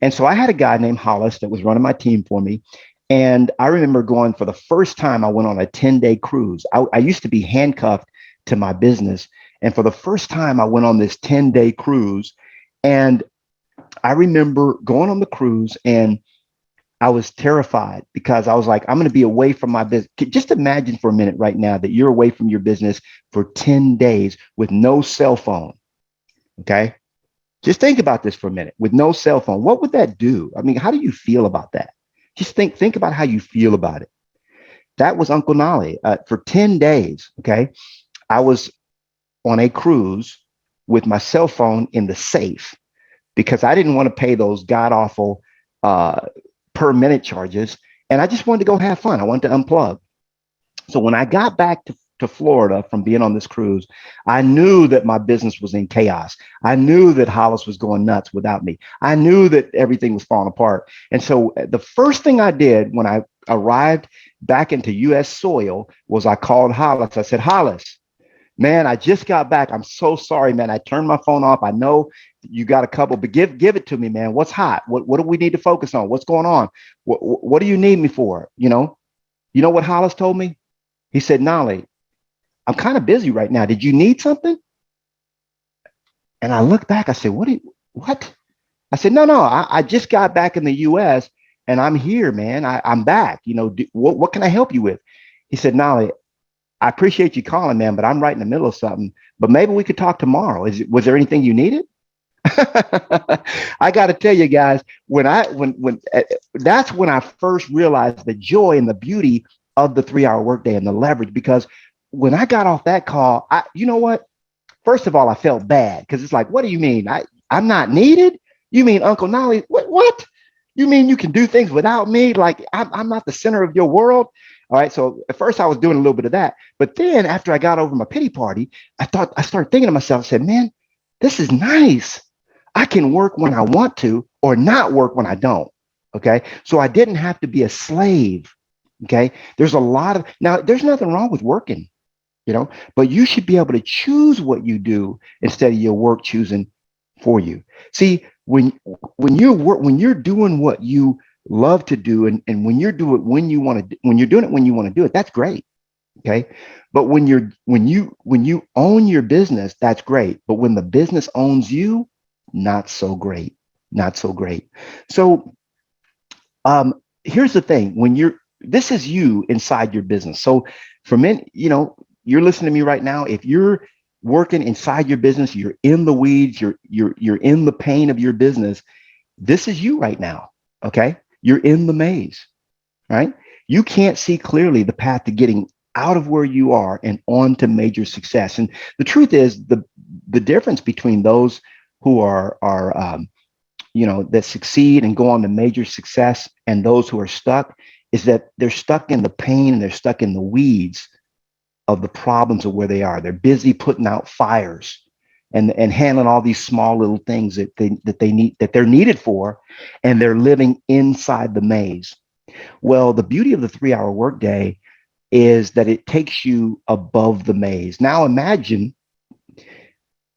And so I had a guy named Hollis that was running my team for me. And I remember going, for the first time, I went on a 10-day cruise. I used to be handcuffed to my business. And for the first time, I went on this 10-day cruise. And I remember going on the cruise, and I was terrified because I was like, I'm going to be away from my business. Just imagine for a minute right now that you're away from your business for 10 days with no cell phone. Okay. Just think about this for a minute. With no cell phone, what would that do? I mean, how do you feel about that? Just think about how you feel about it. That was Uncle Nolly. For 10 days, okay, I was on a cruise with my cell phone in the safe because I didn't want to pay those god-awful per minute charges. And I just wanted to go have fun. I wanted to unplug. So when I got back to Florida from being on this cruise, I knew that my business was in chaos. I knew that Hollis was going nuts without me. I knew that everything was falling apart. And so the first thing I did when I arrived back into U.S. soil was I called Hollis. I said, Hollis, Man, I just got back. I'm so sorry, man. I turned my phone off. I know you got a couple, but give it to me, man. What's hot? What do we need to focus on? What's going on? What do you need me for? You know what Hollis told me? He said, Nolly, I'm kind of busy right now. Did you need something? And I looked back. I said, what? I said, no. I just got back in the U.S. and I'm here, man. I'm back. What can I help you with? He said, Nolly, I appreciate you calling, man, but I'm right in the middle of something. But maybe we could talk tomorrow. Was there anything you needed? I got to tell you guys, when that's when I first realized the joy and the beauty of the 3 hour workday and the leverage. Because when I got off that call, you know what? First of all, I felt bad because it's like, what do you mean? I'm not needed? You mean Uncle Nolly? What? You mean you can do things without me? Like I'm not the center of your world? All right. So at first I was doing a little bit of that. But then after I got over my pity party, I started thinking to myself, I said, man, this is nice. I can work when I want to or not work when I don't. Okay. So I didn't have to be a slave. Okay. There's nothing wrong with working, but you should be able to choose what you do instead of your work choosing for you. See, when you're doing what you love to do, and when you're doing it when you're doing it when you want to do it, that's great. Okay. But when you own your business, that's great. But when the business owns you, not so great. Not so great. So here's the thing. This is you inside your business. So for men, you're listening to me right now. If you're working inside your business, you're in the weeds, you're in the pain of your business. This is you right now. Okay. You're in the maze, right? You can't see clearly the path to getting out of where you are and on to major success. And the truth is the difference between those who are that succeed and go on to major success and those who are stuck is that they're stuck in the pain and they're stuck in the weeds of the problems of where they are. They're busy putting out fires and handling all these small little things that they're needed for, and they're living inside the maze. Well, the beauty of the 3 hour workday is that it takes you above the maze. Now imagine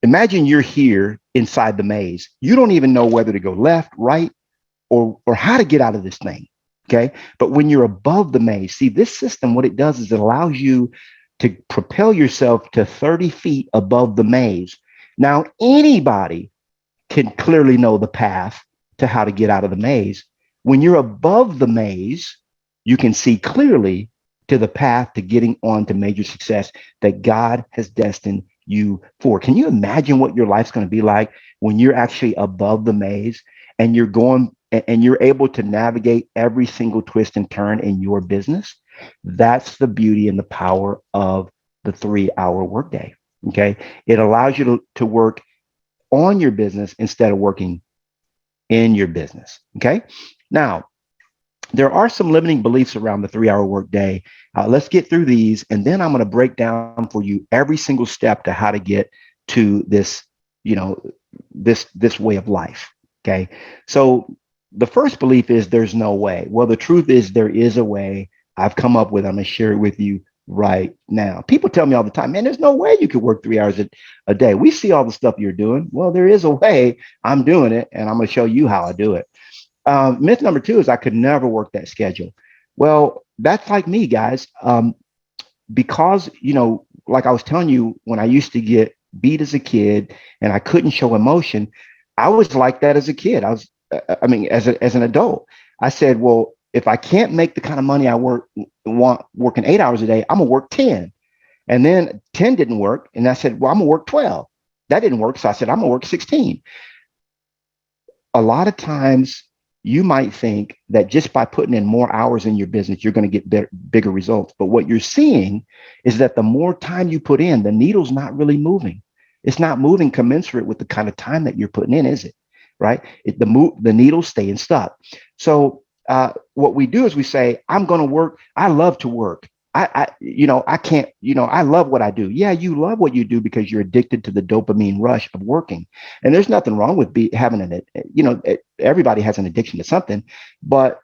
you're here inside the maze. You don't even know whether to go left, right, or how to get out of this thing. Okay. But when you're above the maze, see, this system, what it does is it allows you to propel yourself to 30 feet above the maze. Now, anybody can clearly know the path to how to get out of the maze. When you're above the maze, you can see clearly to the path to getting on to major success that God has destined you for. Can you imagine what your life's going to be like when you're actually above the maze and you're able to navigate every single twist and turn in your business? That's the beauty and the power of the 3 hour workday. Okay. It allows you to work on your business instead of working in your business. Okay. Now, there are some limiting beliefs around the 3 hour workday. Let's get through these, and then I'm going to break down for you every single step to how to get to this, this way of life. Okay. So the first belief is there's no way. Well, the truth is there is a way I've come up with. I'm going to share it with you right now. People tell me all the time, man, there's no way you could work 3 hours a day. We see all the stuff you're doing. Well, there is a way. I'm doing it, and I'm going to show you how I do it. Myth number 2 is I could never work that schedule. Well, that's like me, guys. Because, like I was telling you, when I used to get beat as a kid and I couldn't show emotion, I was like that as a kid. As an adult, I said, well, if I can't make the kind of money I want working 8 hours a day, I'm gonna work 10. And then 10 didn't work. And I said, well, I'm gonna work 12. That didn't work. So I said, I'm gonna work 16. A lot of times you might think that just by putting in more hours in your business, you're going to get bigger results. But what you're seeing is that the more time you put in, the needle's not really moving. It's not moving commensurate with the kind of time that you're putting in, is it? Right? The needle's staying stuck. So what we do is we say, I'm going to work. I love to work. I can't, I love what I do. Yeah, you love what you do because you're addicted to the dopamine rush of working. And there's nothing wrong with having everybody has an addiction to something, but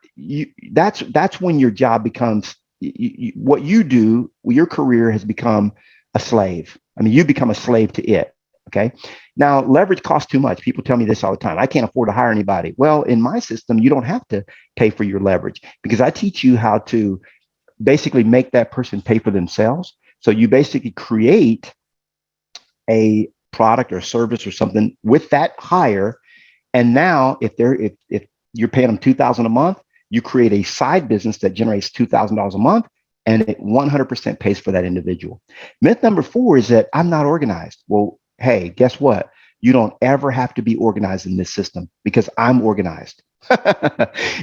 that's when your job becomes what you do. Your career has become a slave. I mean, you become a slave to it. Okay. Now, leverage costs too much. People tell me this all the time. I can't afford to hire anybody. Well, in my system, you don't have to pay for your leverage because I teach you how to basically make that person pay for themselves. So you basically create a product or service or something with that hire. And now if you're paying them 2,000 a month, you create a side business that generates $2,000 a month and it 100% pays for that individual. Myth number 4 is that I'm not organized. Well, hey, guess what? You don't ever have to be organized in this system because I'm organized.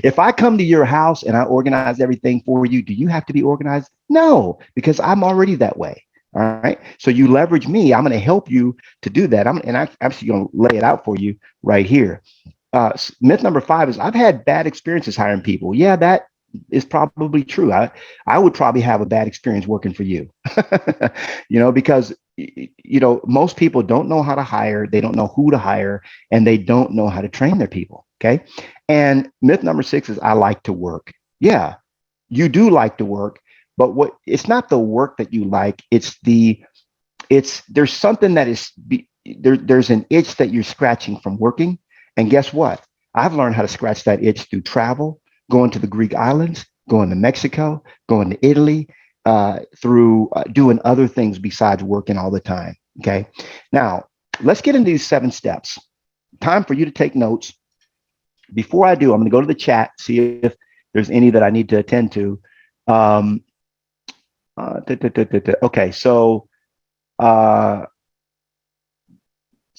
If I come to your house and I organize everything for you, do you have to be organized? No, because I'm already that way. All right. So you leverage me. I'm going to help you to do that. I'm actually going to lay it out for you right here. Myth number 5 is I've had bad experiences hiring people. Yeah, that is probably true. I would probably have a bad experience working for you, because most people don't know how to hire, they don't know who to hire, and they don't know how to train their people. Okay. And myth number 6 is I like to work. Yeah, you do like to work, but it's not the work that you like. There's something that is there's an itch that you're scratching from working. And guess what? I've learned how to scratch that itch through travel, going to the Greek islands, going to Mexico, going to Italy, through doing other things besides working all the time. Okay. Now, let's get into these 7 steps. Time for you to take notes. Before I do, I'm going to go to the chat, see if there's any that I need to attend to. Okay. So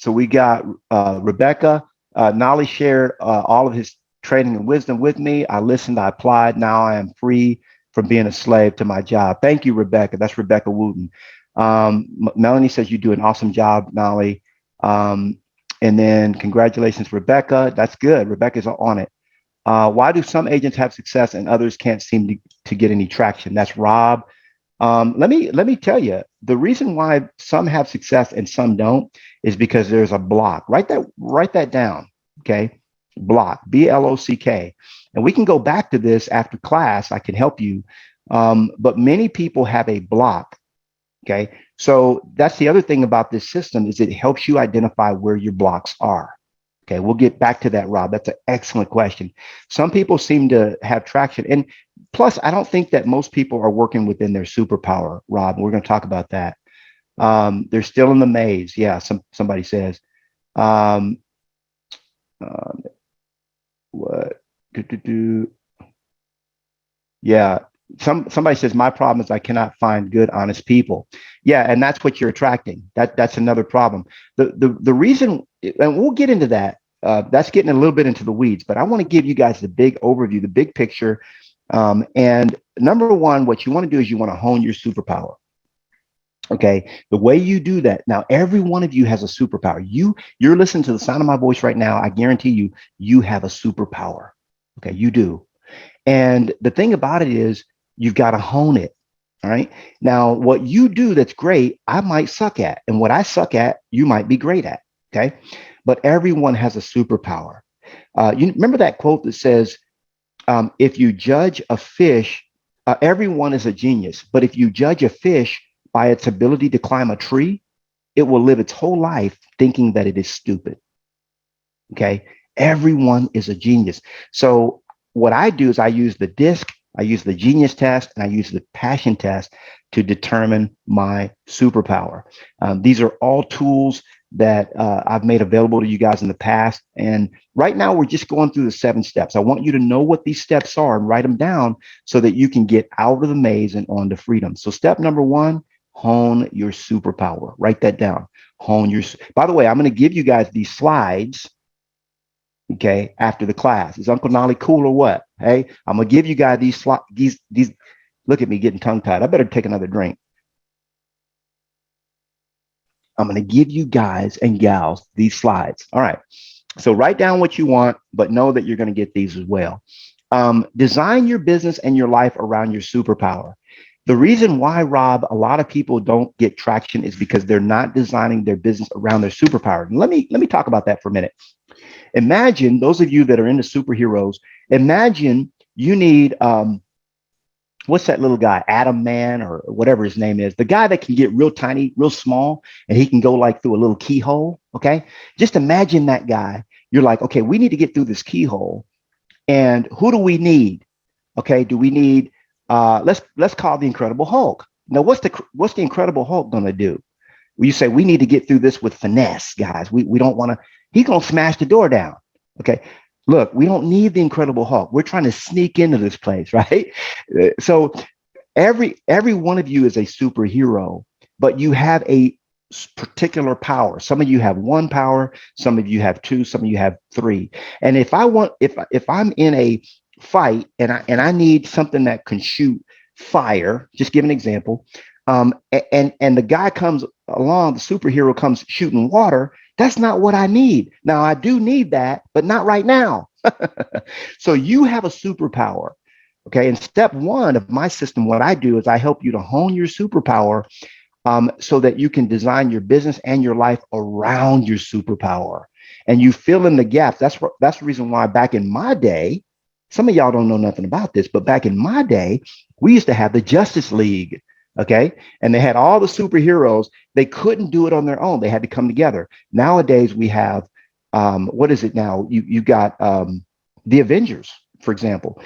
we got Rebecca. Knolly shared all of his training and wisdom with me. I listened, I applied. Now I am free from being a slave to my job. Thank you, Rebecca. That's Rebecca Wooten. Melanie says you do an awesome job, Knolly. And then congratulations, Rebecca. That's good. Rebecca's on it. Why do some agents have success and others can't seem to get any traction? That's Rob. Let me tell you, the reason why some have success and some don't is because there's a block. Write that down. Okay. Block, BLOCK. And we can go back to this after class. I can help you. But many people have a block. Okay. So that's the other thing about this system is it helps you identify where your blocks are. Okay. We'll get back to that, Rob. That's an excellent question. Some people seem to have traction. And plus, I don't think that most people are working within their superpower, Rob. We're going to talk about that. They're still in the maze. Yeah. Somebody says, what? Yeah. Somebody says my problem is I cannot find good, honest people. Yeah, and that's what you're attracting. That's another problem. The reason, and we'll get into that. That's getting a little bit into the weeds, but I want to give you guys the big overview, the big picture. And number 1, what you want to do is you want to hone your superpower. Okay, the way you do that. Now, every one of you has a superpower. You're listening to the sound of my voice right now. I guarantee you have a superpower. Okay, you do. And the thing about it is you've got to hone it. All right. Now, what you do that's great, I might suck at. And what I suck at, you might be great at. Okay. But everyone has a superpower. You remember that quote that says, if you judge a fish, everyone is a genius. But if you judge a fish by its ability to climb a tree, it will live its whole life thinking that it is stupid. Okay. Everyone is a genius. So what I do is I use the DISC, I use the genius test, and I use the passion test to determine my superpower. These are all tools that I've made available to you guys in the past. And right now we're just going through the 7 steps. I want you to know what these steps are and write them down so that you can get out of the maze and on to freedom. So step number 1, hone your superpower. Write that down. By the way, I'm going to give you guys these slides. Okay, after the class. Is Uncle Knolly cool or what? Hey, I'm gonna give you guys these. Look at me getting tongue-tied. I better take another drink. I'm gonna give you guys and gals these slides. All right. So write down what you want, but know that you're gonna get these as well. Design your business and your life around your superpower. The reason why, Rob, a lot of people don't get traction is because they're not designing their business around their superpower. And let me talk about that for a minute. Imagine, those of you that are into superheroes, imagine you need what's that little guy, Adam Man or whatever his name is, the guy that can get real tiny, real small, and he can go like through a little keyhole. Okay. Just imagine that guy. You're like, okay, we need to get through this keyhole. And who do we need? Okay. Do we need, let's call the Incredible Hulk. Now, what's the Incredible Hulk going to do? Well, you say we need to get through this with finesse, guys. We don't want to, he's going to smash the door down. Okay. Look, we don't need the Incredible Hulk. We're trying to sneak into this place, right? So every one of you is a superhero, but you have a particular power. Some of you have one power, some of you have two, some of you have three. And if I'm in a fight and I need something that can shoot fire, just give an example. And the guy comes along, the superhero comes shooting water. That's not what I need. Now I do need that, but not right now. So you have a superpower. Okay. And step one of my system, what I do is I help you to hone your superpower so that you can design your business and your life around your superpower. And you fill in the gaps. That's the reason why back in my day, some of y'all don't know nothing about this, but back in my day, we used to have the Justice League. Okay. And they had all the superheroes. They couldn't do it on their own. They had to come together. Nowadays, we have, what is it now? You got the Avengers, for example.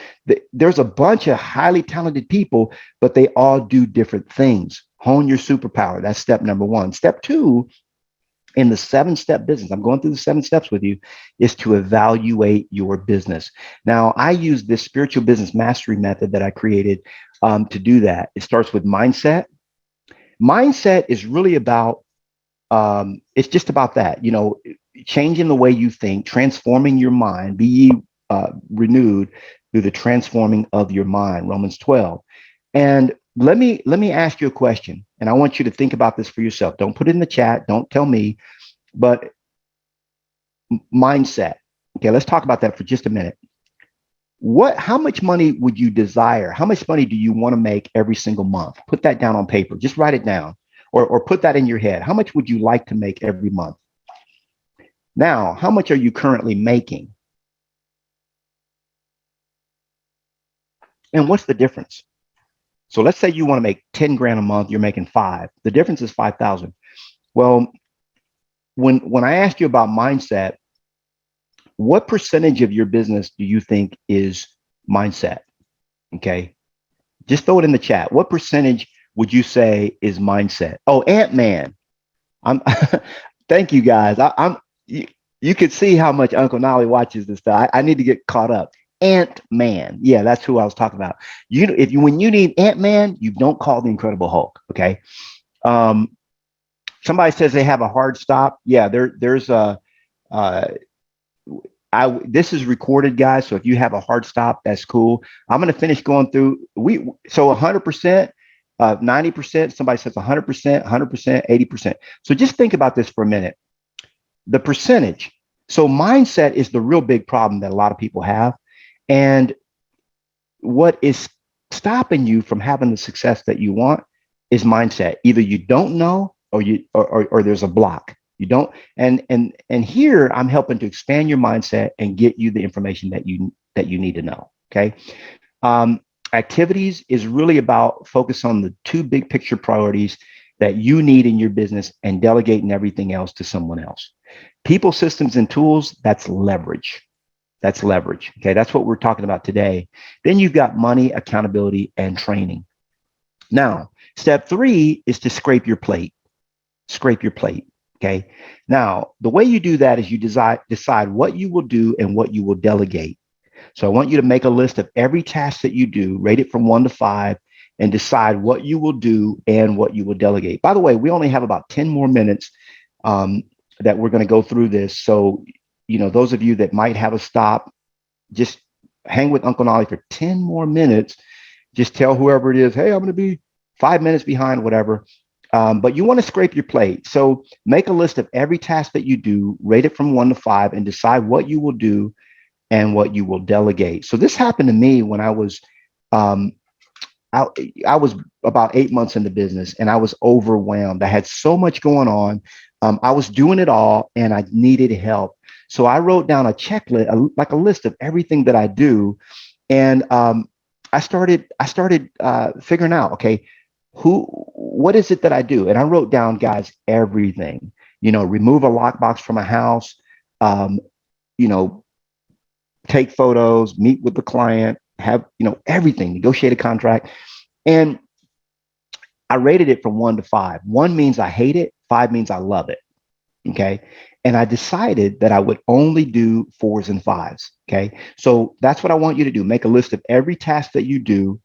There's a bunch of highly talented people, but they all do different things. Hone your superpower. That's step number one. Step two, in the 7-step business, I'm going through the 7 steps with you, is to evaluate your business. Now, I use this spiritual business mastery method that I created to do that. It starts with mindset. Mindset is really about, it's just about that, changing the way you think, transforming your mind, be ye renewed through the transforming of your mind, Romans 12. And let me ask you a question, and I want you to think about this for yourself. Don't put it in the chat. Don't tell me, but mindset. Okay, let's talk about that for just a minute. How much money would you desire? How much money do you want to make every single month? Put that down on paper. Just write it down or put that in your head. How much would you like to make every month? Now, how much are you currently making? And what's the difference? So let's say you want to make 10 grand a month, you're making 5. The difference is 5,000. Well, when I asked you about mindset, what percentage of your business do you think is mindset? Okay. Just throw it in the chat. What percentage would you say is mindset? Oh, Ant-Man. I'm thank you guys. You could see how much Uncle Knolly watches this stuff. I need to get caught up. Ant-Man. Yeah, that's who I was talking about. When you need Ant-Man, you don't call the Incredible Hulk. Okay. Somebody says they have a hard stop. Yeah, there's a this is recorded, guys. So if you have a hard stop, that's cool. I'm going to finish going through. 100%, 90%. Somebody says 100%, 100%, 80%. So just think about this for a minute. The percentage. So mindset is the real big problem that a lot of people have, and what is stopping you from having the success that you want is mindset. Either you don't know, or there's a block. You don't, and here I'm helping to expand your mindset and get you the information that you need to know. Okay. Activities is really about focus on the 2 big picture priorities that you need in your business and delegating everything else to someone else. People, systems, and tools, that's leverage. That's leverage. Okay. That's what we're talking about today. Then you've got money, accountability, and training. Now, step 3 is to scrape your plate. Scrape your plate. Okay. Now, the way you do that is you decide what you will do and what you will delegate. So I want you to make a list of every task that you do, rate it from 1 to 5, and decide what you will do and what you will delegate. By the way, we only have about 10 more minutes that we're going to go through this. So, those of you that might have a stop, just hang with Uncle Knolly for 10 more minutes. Just tell whoever it is, hey, I'm going to be 5 minutes behind, whatever. But you want to scrape your plate. So make a list of every task that you do, rate it from 1 to 5, and decide what you will do and what you will delegate. So this happened to me when I was I was about 8 months in the business, and I was overwhelmed. I had so much going on. I was doing it all, and I needed help. So I wrote down a checklist, like a list of everything that I do. And I I started figuring out, okay, what is it that I do? And I wrote down, guys, everything. Remove a lockbox from a house. Um, you know, take photos, meet with the client, have everything, negotiate a contract, and I rated it from 1 to 5. 1 means I hate it. 5 means I love it. Okay. And I decided that I would only do 4s and 5s. Okay. So that's what I want you to do. Make a list of every task that you do.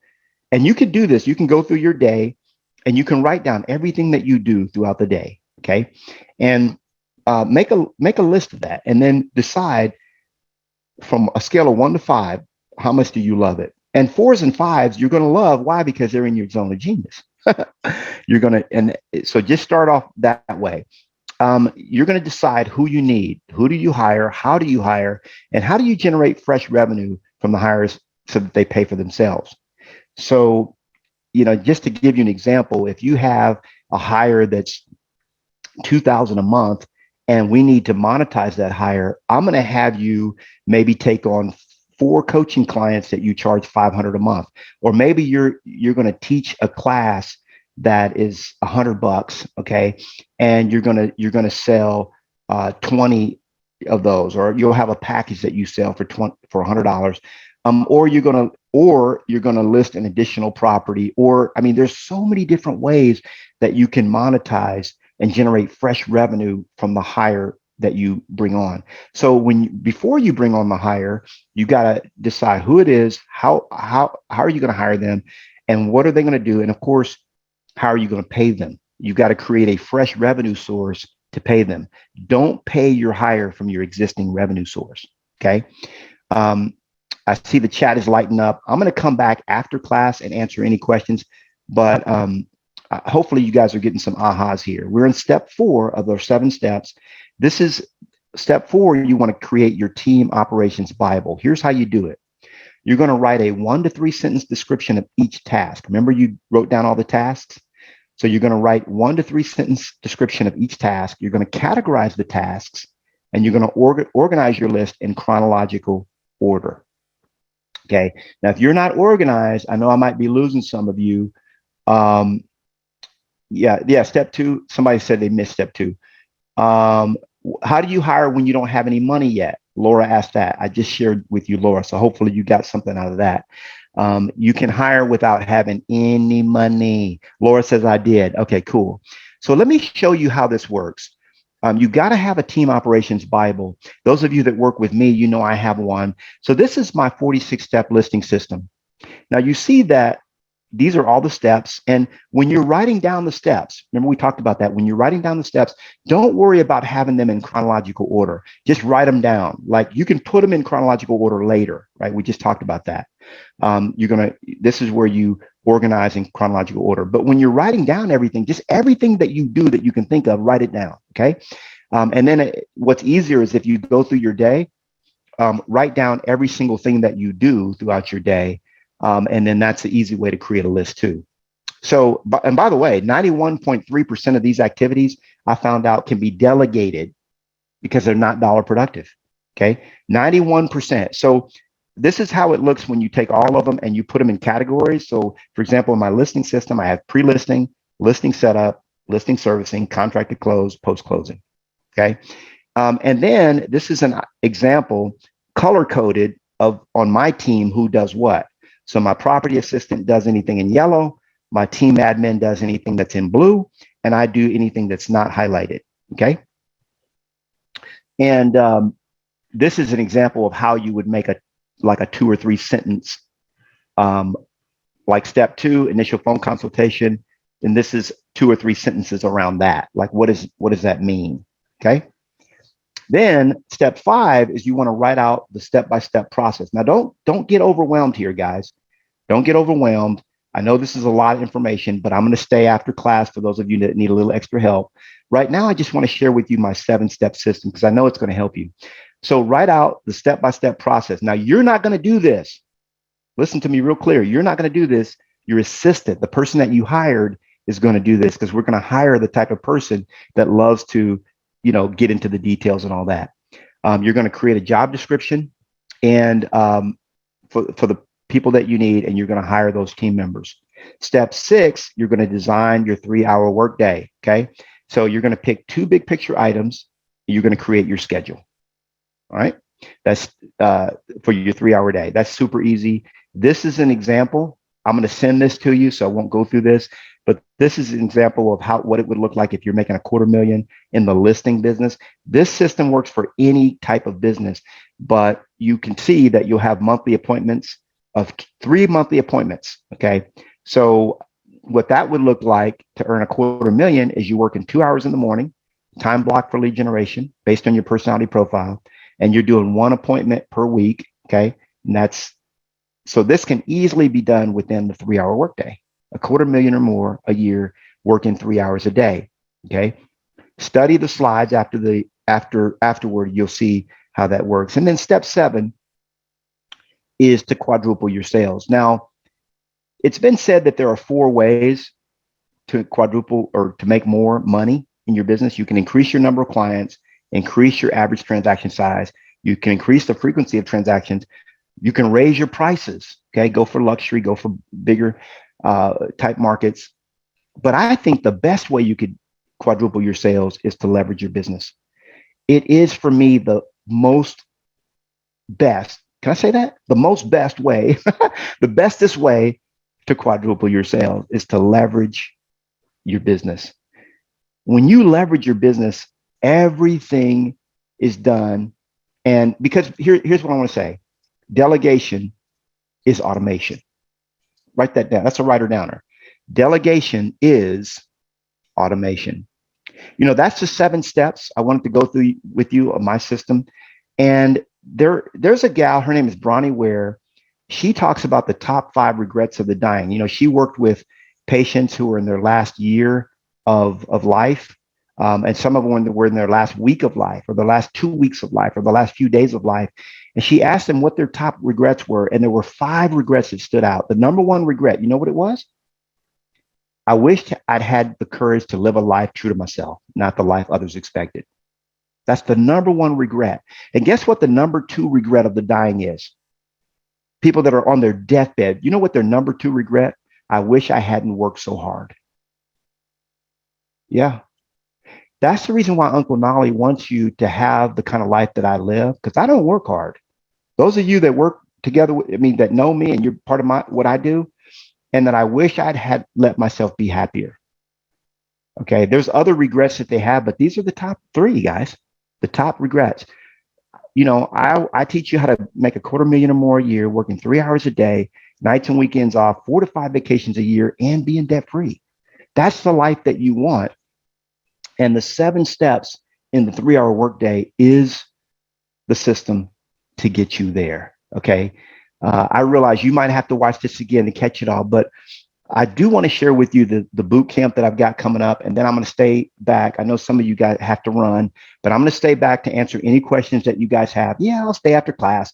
And you can do this. You can go through your day and you can write down everything that you do throughout the day. Okay. And make a list of that and then decide from a scale of 1 to 5, how much do you love it? And 4s and 5s, you're going to love. Why? Because they're in your zone of genius. You're going to, and so just start off that way. You're going to decide who you need, who do you hire, how do you hire, and how do you generate fresh revenue from the hires so that they pay for themselves. So, just to give you an example, if you have a hire that's 2,000 a month and we need to monetize that hire, I'm going to have you maybe take on 4 coaching clients that you charge 500 a month, or maybe you're going to teach a class that is $100, okay, and you're gonna sell 20 of those, or you'll have a package that you sell for $100, or you're gonna list an additional property, or I mean, there's so many different ways that you can monetize and generate fresh revenue from the hire that you bring on. So before you bring on the hire, you got to decide who it is, how are you going to hire them, and what are they going to do, and of course, how are you going to pay them? You've got to create a fresh revenue source to pay them. Don't pay your hire from your existing revenue source. Okay. I see the chat is lighting up. I'm going to come back after class and answer any questions, but hopefully you guys are getting some ahas here. We're in step 4 of those 7 steps. This is step 4. You want to create your team operations Bible. Here's how you do it. You're going to write a 1 to 3 sentence description of each task. Remember, you wrote down all the tasks? So you're going to write 1 to 3 sentence description of each task. You're going to categorize the tasks, and you're going to organize your list in chronological order. Okay. Now, if you're not organized, I know I might be losing some of you. Yeah. Step 2. Somebody said they missed step 2. How do you hire when you don't have any money yet? Laura asked that. I just shared with you, Laura. So hopefully you got something out of that. You can hire without having any money. Laura says I did. Okay, cool. So let me show you how this works. You got to have a team operations Bible. Those of you that work with me, you know I have one. So this is my 46-step listing system. Now you see that these are all the steps. And when you're writing down the steps, remember we talked about that. When you're writing down the steps, don't worry about having them in chronological order. Just write them down. Like you can put them in chronological order later, right? We just talked about that. This is where you organize in chronological order. But when you're writing down everything, just everything that you do that you can think of, write it down, okay? And then what's easier is if you go through your day, write down every single thing that you do throughout your day. And then that's the easy way to create a list too. So, and by the way, 91.3% of these activities I found out can be delegated because they're not dollar productive. Okay. 91%. So this is how it looks when you take all of them and you put them in categories. So for example, in my listing system, I have pre-listing, listing setup, listing servicing, contract to close, post-closing. Okay. And then this is an example color coded of on my team who does what. So my property assistant does anything in yellow, my team admin does anything that's in blue, and I do anything that's not highlighted, okay? And this is an example of how you would make a 2 or 3 sentence, like step 2, initial phone consultation, and this is 2 or 3 sentences around that. Like what does that mean, okay? Then step 5 is you want to write out the step-by-step process. Now, don't get overwhelmed here, guys. Don't get overwhelmed. I know this is a lot of information, but I'm going to stay after class for those of you that need a little extra help. Right now, I just want to share with you my 7-step system because I know it's going to help you. So write out the step-by-step process. Now, you're not going to do this. Listen to me real clear. You're not going to do this. Your assistant, the person that you hired, is going to do this because we're going to hire the type of person that loves to, get into the details and all that. You're going to create a job description, and for the people that you need, and you're going to hire those team members. Step 6, you're going to design your 3-hour workday. Okay. So you're going to pick 2 big picture items. You're going to create your schedule. All right. That's for your 3-hour day. That's super easy. This is an example. I'm going to send this to you, so I won't go through this, but this is an example of what it would look like if you're making $250,000 in the listing business. This system works for any type of business, but you can see that you'll have monthly appointments of 3 monthly appointments. Okay. So what that would look like to earn $250,000 is you work in 2 hours in the morning, time block for lead generation based on your personality profile, and you're doing 1 appointment per week. Okay. And so this can easily be done within the 3-hour workday, $250,000 or more a year, working 3 hours a day. Okay. Study the slides afterward. You'll see how that works. And then step 7 is to quadruple your sales. Now, it's been said that there are 4 ways to quadruple or to make more money in your business. You can increase your number of clients, increase your average transaction size. You can increase the frequency of transactions. You can raise your prices. Okay. Go for luxury, go for bigger type markets. But I think the best way you could quadruple your sales is to leverage your business. It is, for me, the most best. Can I say that? The most best way, the bestest way to quadruple your sales is to leverage your business. When you leverage your business, everything is done. And because here's what I want to say. Delegation is automation. Write that down. That's a writer downer. Delegation is automation. That's the 7 steps I wanted to go through with you of my system. And there's a gal, her name is Bronnie Ware. She talks about the top 5 regrets of the dying. She worked with patients who were in their last year of life. And some of them were in their last week of life, or the last 2 weeks of life, or the last few days of life. And she asked them what their top regrets were. And there were 5 regrets that stood out. The number 1 regret, you know what it was? I wished I'd had the courage to live a life true to myself, not the life others expected. That's the number 1 regret. And guess what the number 2 regret of the dying is? People that are on their deathbed, you know what their number 2 regret? I wish I hadn't worked so hard. Yeah. That's the reason why Uncle Knolly wants you to have the kind of life that I live, because I don't work hard. Those of you that work together with me, that know me, and you're part of what I do, and that I wish I'd had let myself be happier. Okay. There's other regrets that they have, but these are the top 3, guys. The top regrets. I teach you how to make $250,000 or more a year, working 3 hours a day, nights and weekends off, 4 to 5 vacations a year, and being debt free. That's the life that you want. And the 7 steps in the 3-hour workday is the system to get you there. Okay. I realize you might have to watch this again to catch it all, but I do want to share with you the boot camp that I've got coming up. And then I'm going to stay back. I know some of you guys have to run, but I'm going to stay back to answer any questions that you guys have. Yeah, I'll stay after class.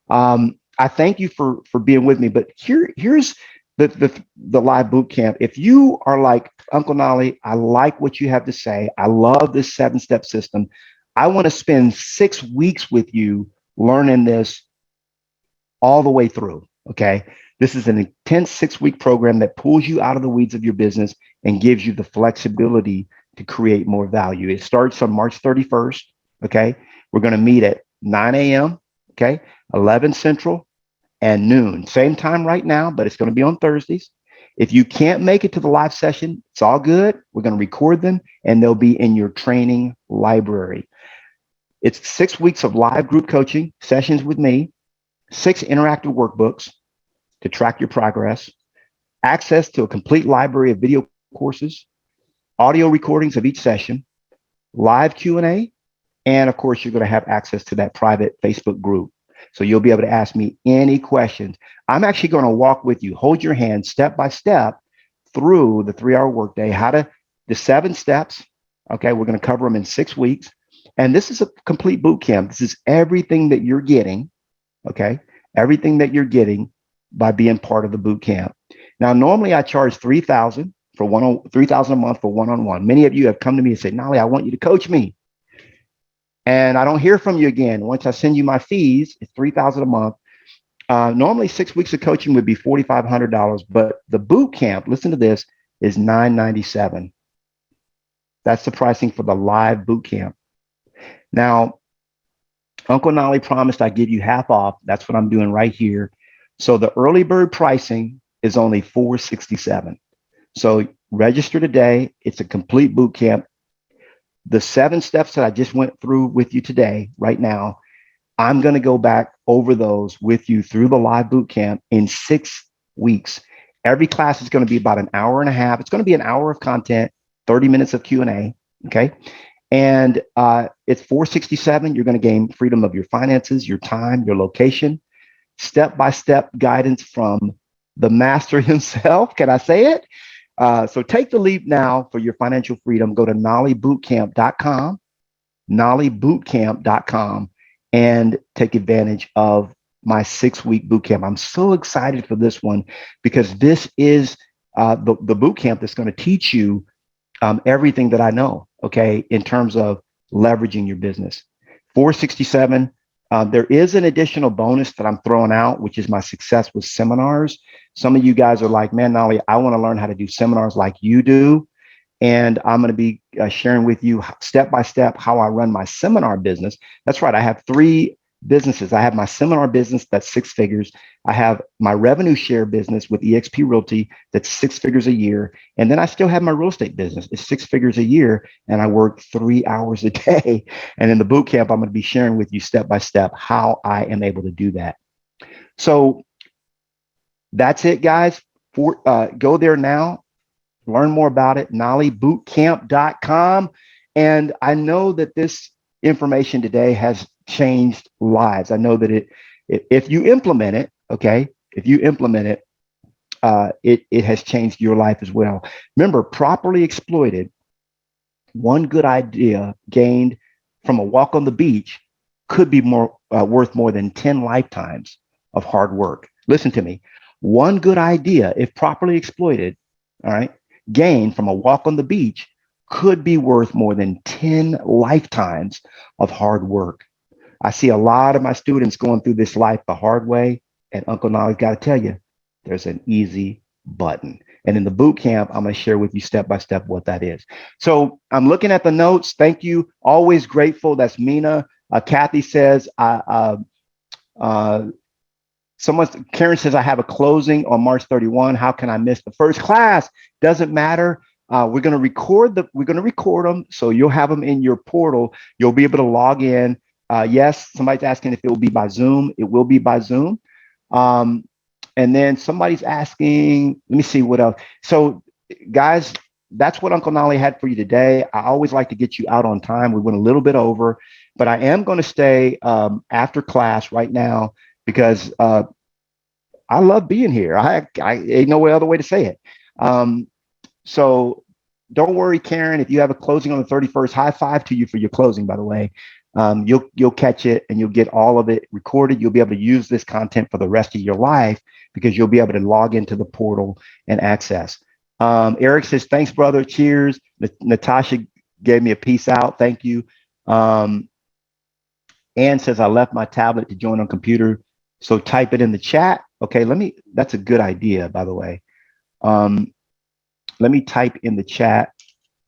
I thank you for being with me, but here's the live boot camp. If you are like, Uncle Knolly, I like what you have to say, I love this 7-step system, I want to spend 6 weeks with you learning this all the way through. Okay. This is an intense 6-week program that pulls you out of the weeds of your business and gives you the flexibility to create more value. It starts on March 31st. Okay. We're going to meet at 9 a.m. Okay. 11 Central and noon. Same time right now, but it's going to be on Thursdays. If you can't make it to the live session, it's all good. We're going to record them and they'll be in your training library. It's 6 weeks of live group coaching sessions with me, 6 interactive workbooks to track your progress, access to a complete library of video courses, audio recordings of each session, live Q&A, and of course, you're going to have access to that private Facebook group. So you'll be able to ask me any questions. I'm actually going to walk with you, hold your hand step by step through the 3-hour workday, the 7 steps. Okay, we're going to cover them in 6 weeks. And this is a complete boot camp. This is everything that you're getting. Okay, everything that you're getting by being part of the boot camp. Now, normally I charge $3,000 $3,000 a month for one-on-one. Many of you have come to me and said, Knolly, I want you to coach me. And I don't hear from you again. Once I send you my fees, it's $3,000 a month. Normally 6 weeks of coaching would be $4,500, but the boot camp, listen to this, is $997. That's the pricing for the live boot camp. Now, Uncle Nolly promised I give you half off. That's what I'm doing right here. So the early bird pricing is only $467. So register today. It's a complete boot camp. The 7 steps that I just went through with you today, right now, I'm going to go back over those with you through the live boot camp in 6 weeks. Every class is going to be about an hour and a half. It's going to be an hour of content, 30 minutes of Q&A. Okay. And it's $467. You're going to gain freedom of your finances, your time, your location, step-by-step guidance from the master himself. Can I say it? So take the leap now for your financial freedom. Go to knollybootcamp.com, knollybootcamp.com, and take advantage of my 6-week boot camp. I'm so excited for this one because this is the boot camp that's going to teach you everything that I know, okay, in terms of leveraging your business. 467. There is an additional bonus that I'm throwing out, which is my success with seminars. Some of you guys are like, man, Nolly, I want to learn how to do seminars like you do. And I'm going to be sharing with you step by step how I run my seminar business. That's right. I have 3 businesses. I have my seminar business that's 6 figures. I have my revenue share business with eXp Realty that's 6 figures a year. And then I still have my real estate business. It's 6 figures a year. And I work 3 hours a day. And in the boot camp, I'm going to be sharing with you step by step how I am able to do that. So that's it, guys. Go there now. Learn more about it, knollybootcamp.com. And I know that this information today has changed lives. I know that if you implement it, okay, if you implement it, it has changed your life as well. Remember, properly exploited, one good idea gained from a walk on the beach could be worth more than 10 lifetimes of hard work. Listen to me. One good idea, if properly exploited, all right, gain from a walk on the beach could be worth more than 10 lifetimes of hard work. I see a lot of my students going through this life the hard way, and Uncle Nolly's got to tell you, there's an easy button. And in the boot camp, I'm going to share with you step by step what that is. So I'm looking at the notes. Thank you. Always grateful. That's Mina. Kathy says, Karen says, I have a closing on March 31. How can I miss the first class? Doesn't matter. We're going to record them. So you'll have them in your portal. You'll be able to log in. Yes, somebody's asking if it will be by Zoom. It will be by Zoom. And then somebody's asking, let me see what else. So guys, that's what Uncle Nolly had for you today. I always like to get you out on time. We went a little bit over, but I am going to stay after class right now because I love being here. I ain't no other way to say it. So don't worry, Karen, if you have a closing on the 31st, high five to you for your closing, by the way. You'll catch it and you'll get all of it recorded. You'll be able to use this content for the rest of your life because you'll be able to log into the portal and access. Eric says, thanks, brother. Cheers. Natasha gave me a peace out. Thank you. Ann says, I left my tablet to join on computer. So type it in the chat. Okay, that's a good idea, by the way. Let me type in the chat.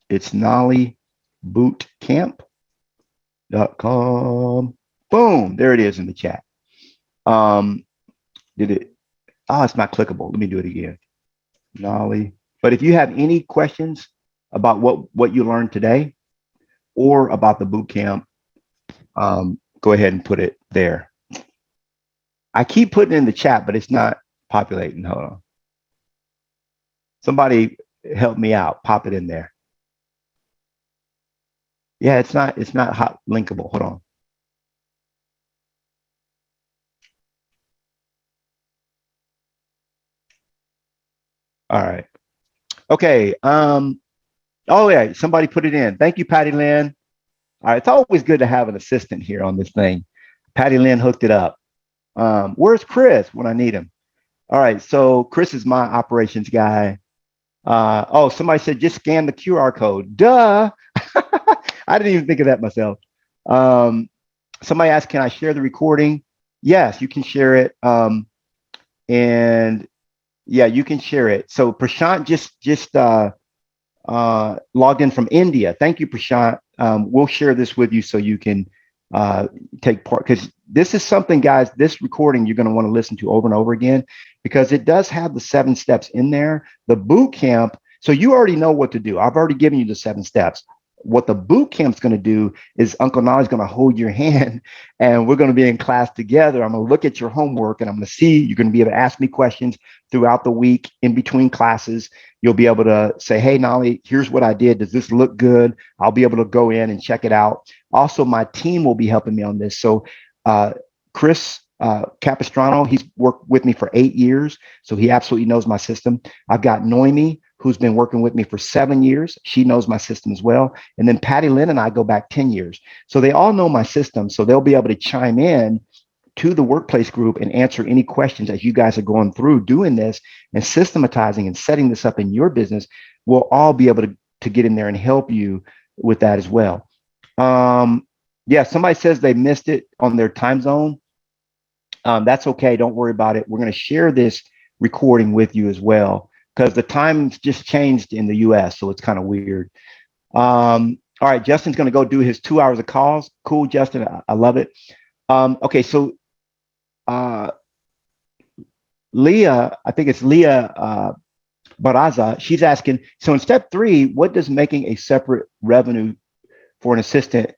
It's knollybootcamp.com. Boom, there it is in the chat. It's not clickable. Let me do it again. Knolly. But if you have any questions about what you learned today or about the boot camp, go ahead and put it there. I keep putting it in the chat, but it's not populating. Hold on. Somebody help me out. Pop it in there. Yeah, it's not hot linkable. Hold on. All right. Okay. Oh yeah, somebody put it in. Thank you, Patty Lynn. All right, it's always good to have an assistant here on this thing. Patty Lynn hooked it up. Where's Chris when I need him? All right, so Chris is my operations guy. Somebody said just scan the QR code. Duh. I didn't even think of that myself. Somebody asked, can I share the recording? Yes, you can share it. And yeah, you can share it. So Prashant just logged in from India. Thank you, Prashant. We'll share this with you so you can uh, take part, because this is something, guys, this recording you're going to want to listen to over and over again, because it does have the 7 steps in there. The boot camp, so you already know what to do. I've already given you the 7 steps. What the boot camp's going to do is Uncle Nolly's going to hold your hand and we're going to be in class together. I'm going to look at your homework and I'm going to see, you're going to be able to ask me questions throughout the week in between classes. You'll be able to say, hey, Nolly, here's what I did. Does this look good? I'll be able to go in and check it out. Also, my team will be helping me on this. So Chris Capistrano, he's worked with me for 8 years. So he absolutely knows my system. I've got Noemi, who's been working with me for 7 years. She knows my system as well. And then Patty Lynn and I go back 10 years. So they all know my system. So they'll be able to chime in to the workplace group and answer any questions as you guys are going through doing this and systematizing and setting this up in your business. We'll all be able to get in there and help you with that as well. Yeah, somebody says they missed it on their time zone. That's okay. Don't worry about it. We're going to share this recording with you as well because the time's just changed in the US. So it's kind of weird. All right, Justin's going to go do his 2 hours of calls. Cool, Justin. I love it. Okay, so uh, Leah, I think it's Leah Baraza, she's asking, so in step 3, what does making a separate revenue for an assistant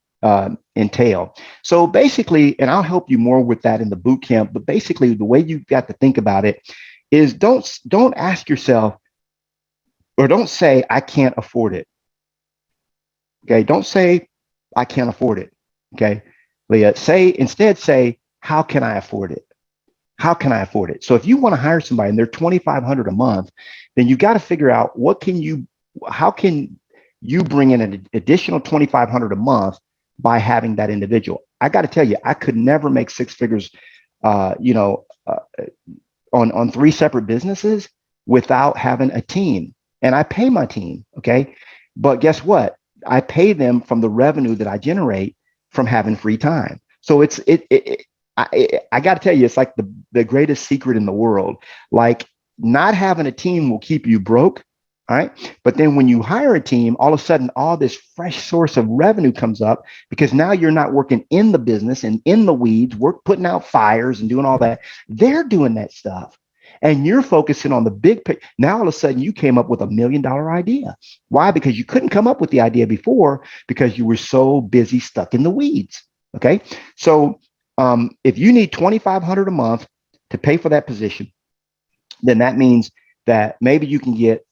entail? So basically, and I'll help you more with that in the boot camp, but basically the way you've got to think about it is don't ask yourself, or don't say, I can't afford it. Okay, don't say, I can't afford it. Okay, Leah, instead say, how can I afford it? How can I afford it? So if you want to hire somebody and they're $2,500 a month, then you got to figure out how can you bring in an additional $2,500 a month by having that individual. I got to tell you, I could never make 6 figures, on 3 separate businesses without having a team. And I pay my team, okay? But guess what? I pay them from the revenue that I generate from having free time. So I got to tell you, it's like the greatest secret in the world. Like, not having a team will keep you broke. All right. But then when you hire a team, all of a sudden, all this fresh source of revenue comes up because now you're not working in the business and in the weeds, putting out fires and doing all that. They're doing that stuff. And you're focusing on the big picture. Now, all of a sudden, you came up with $1 million idea. Why? Because you couldn't come up with the idea before because you were so busy stuck in the weeds. Okay. So if you need $2,500 a month to pay for that position, then that means that maybe you can get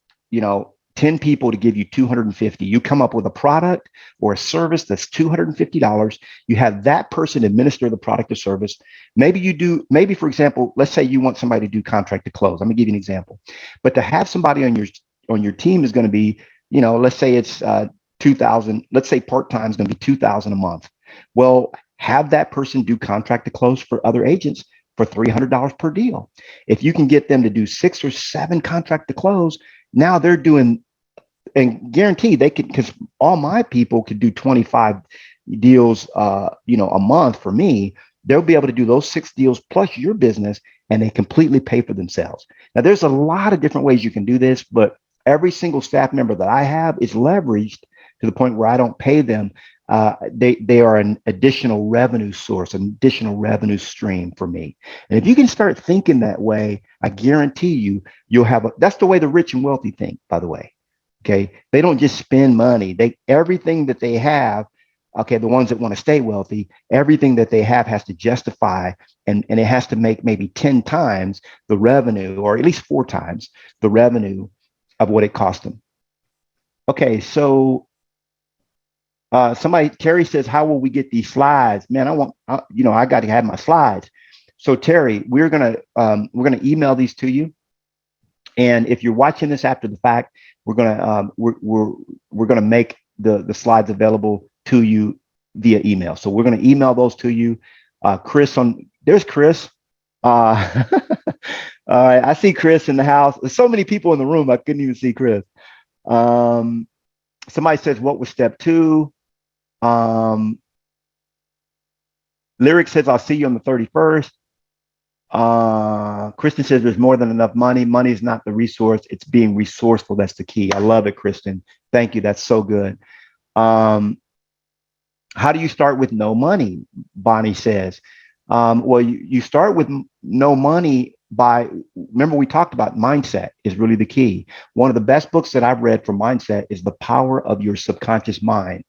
10 people to give you 250. You come up with a product or a service that's $250. You have that person administer the product or service. Maybe for example, let's say you want somebody to do contract to close. I'm gonna give you an example. But to have somebody on your team is going to be, let's say it's 2,000. Let's say part-time is going to be 2,000 a month. Well, have that person do contract to close for other agents for $300 per deal. If you can get them to do 6 or 7 contract to close, now they're doing, and guarantee they could, because all my people could do 25 deals, a month for me. They'll be able to do those 6 deals plus your business, and they completely pay for themselves. Now, there's a lot of different ways you can do this, but every single staff member that I have is leveraged to the point where I don't pay them. They are an additional revenue source, an additional revenue stream for me. And if you can start thinking that way, I guarantee you'll have that's the way the rich and wealthy think, by the way. Okay. They don't just spend money. Everything that they have, okay, the ones that want to stay wealthy, everything that they have has to justify and it has to make maybe 10 times the revenue, or at least 4 times the revenue of what it cost them. Okay, so Terry says, how will we get these slides? Man, I got to have my slides. So Terry, we're gonna email these to you, and if you're watching this after the fact, we're gonna make the slides available to you via email. So we're gonna email those to you. There's Chris. All right, I see Chris in the house. There's so many people in the room, I couldn't even see Chris. Somebody says, what was step 2? Lyric says, I'll see you on the 31st. Kristen says there's more than enough money. Money is not the resource. It's being resourceful. That's the key. I love it, Kristen. Thank you. That's so good. Um, how do you start with no money? Bonnie says. Well, you start with no money by, remember we talked about mindset is really the key. One of the best books that I've read for mindset is The Power of Your Subconscious Mind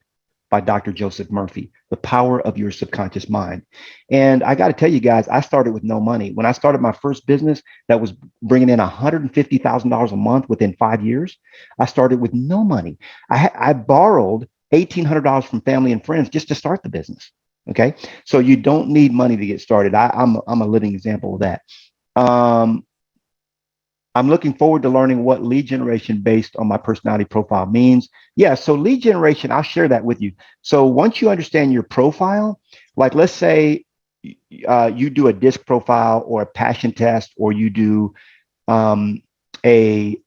by Dr. Joseph Murphy, The Power of Your Subconscious Mind. And I got to tell you guys, I started with no money. When I started my first business that was bringing in $150,000 a month within 5 years, I started with no money. I borrowed $1,800 from family and friends just to start the business. Okay. So you don't need money to get started. I'm a living example of that. Um, I'm looking forward to learning what lead generation based on my personality profile means. Yeah, so lead generation, I'll share that with you. So once you understand your profile, like let's say you do a disc profile or a passion test, or you do a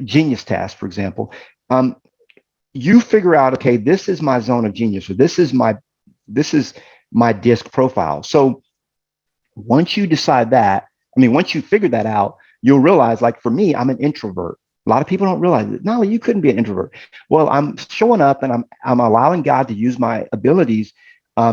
genius test, for example, um, you figure out, okay, this is my zone of genius, or this is my disc profile. So once you decide that, once you figure that out, you'll realize, like for me, I'm an introvert. A lot of people don't realize it. No, you couldn't be an introvert. Well, I'm showing up and I'm allowing God to use my abilities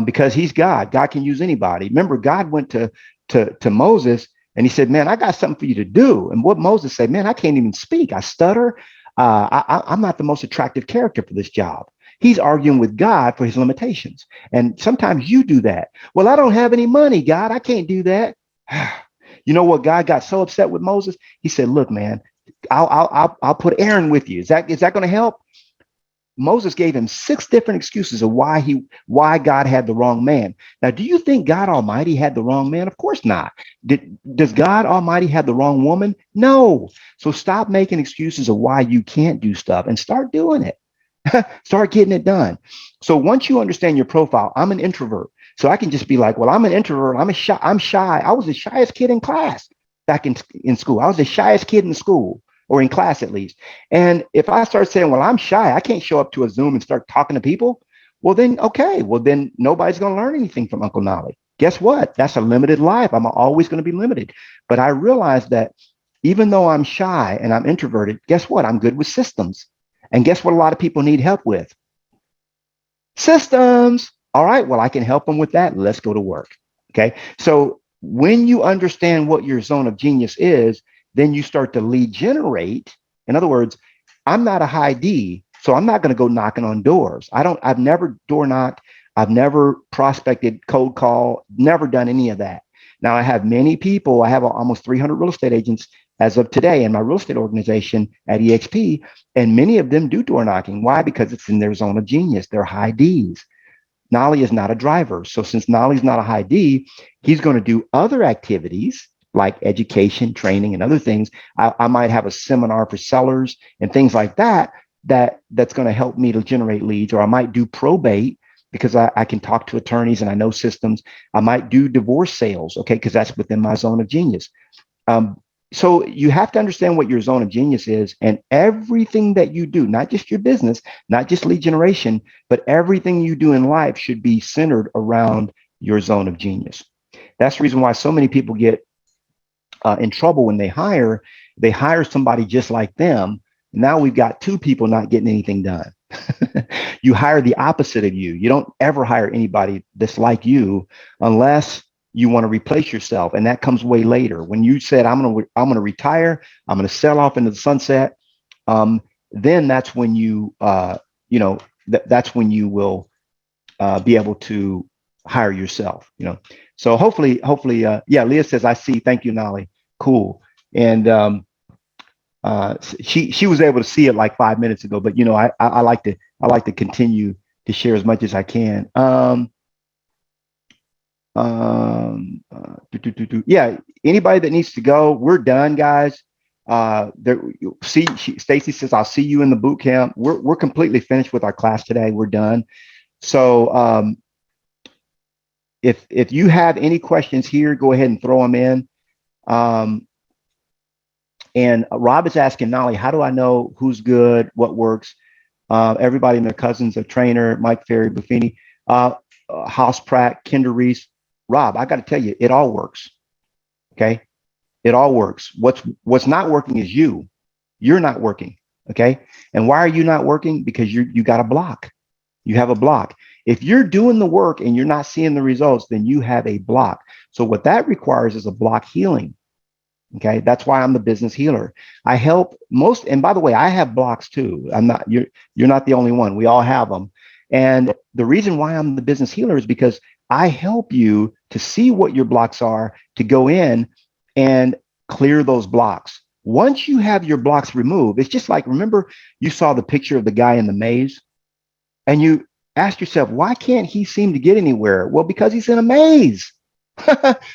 because He's God. God can use anybody. Remember, God went to Moses and He said, "Man, I got something for you to do." And what Moses said, "Man, I can't even speak. I stutter. I'm not the most attractive character for this job." He's arguing with God for His limitations. And sometimes you do that. Well, I don't have any money, God. I can't do that. You know what? God got so upset with Moses. He said, "Look, man, I'll put Aaron with you. Is that going to help?" Moses gave him 6 different excuses of why God had the wrong man. Now, do you think God Almighty had the wrong man? Of course not. Does God Almighty have the wrong woman? No. So stop making excuses of why you can't do stuff and start doing it. Start getting it done. So once you understand your profile, I'm an introvert. So I can just be like, well, I'm an introvert. I'm shy. I was the shyest kid in class back in school. I was the shyest kid in school, or in class at least. And if I start saying, well, I'm shy, I can't show up to a Zoom and start talking to people. Well, then, okay. Well, then nobody's going to learn anything from Uncle Nolly. Guess what? That's a limited life. I'm always going to be limited. But I realized that even though I'm shy and I'm introverted, guess what? I'm good with systems. And guess what a lot of people need help with? Systems. All right, well, I can help them with that. Let's go to work. Okay. So when you understand what your zone of genius is, then you start to lead generate. In other words, I'm not a high D, so I'm not going to go knocking on doors. I've never door knocked. I've never prospected, cold call, never done any of that. Now I have many people. I have almost 300 real estate agents as of today in my real estate organization at EXP, and many of them do door knocking. Why? Because it's in their zone of genius. They're high Ds. Nolly is not a driver. So since Nolly's not a high D, he's going to do other activities like education, training, and other things. I might have a seminar for sellers and things like that's going to help me to generate leads. Or I might do probate because I can talk to attorneys and I know systems. I might do divorce sales, okay, because that's within my zone of genius. Um, so you have to understand what your zone of genius is, and everything that you do, not just your business, not just lead generation, but everything you do in life should be centered around your zone of genius. That's the reason why so many people get in trouble when they hire somebody just like them. Now we've got 2 people not getting anything done. You hire the opposite of you. You don't ever hire anybody that's like you unless you want to replace yourself, and that comes way later. When you said I'm gonna retire, I'm gonna sell off into the sunset, then that's when that's when you will be able to hire yourself. So hopefully, yeah. Leah says, "I see. Thank you, Nolly. Cool." And she was able to see it like 5 minutes ago, but I like to continue to share as much as I can. Yeah, anybody that needs to go, we're done, guys. There, see, Stacy says, "I'll see you in the boot camp." We're completely finished with our class today. We're done. So if you have any questions here, go ahead and throw them in. Um, and Rob is asking Nolly, how do I know who's good, what works? Everybody and their cousins, a trainer, Mike Ferry, Buffini, House Pratt, Kinder Reese. Rob, I got to tell you, it all works. Okay. It all works. What's not working is you. You're not working. Okay. And why are you not working? Because you got a block. You have a block. If you're doing the work and you're not seeing the results, then you have a block. So what that requires is a block healing. Okay. That's why I'm the business healer. I help most, and by the way, I have blocks too. You're not the only one. We all have them. And the reason why I'm the business healer is because I help you to see what your blocks are, to go in and clear those blocks. Once you have your blocks removed, it's just like, remember, you saw the picture of the guy in the maze and you ask yourself, why can't he seem to get anywhere? Well, because he's in a maze.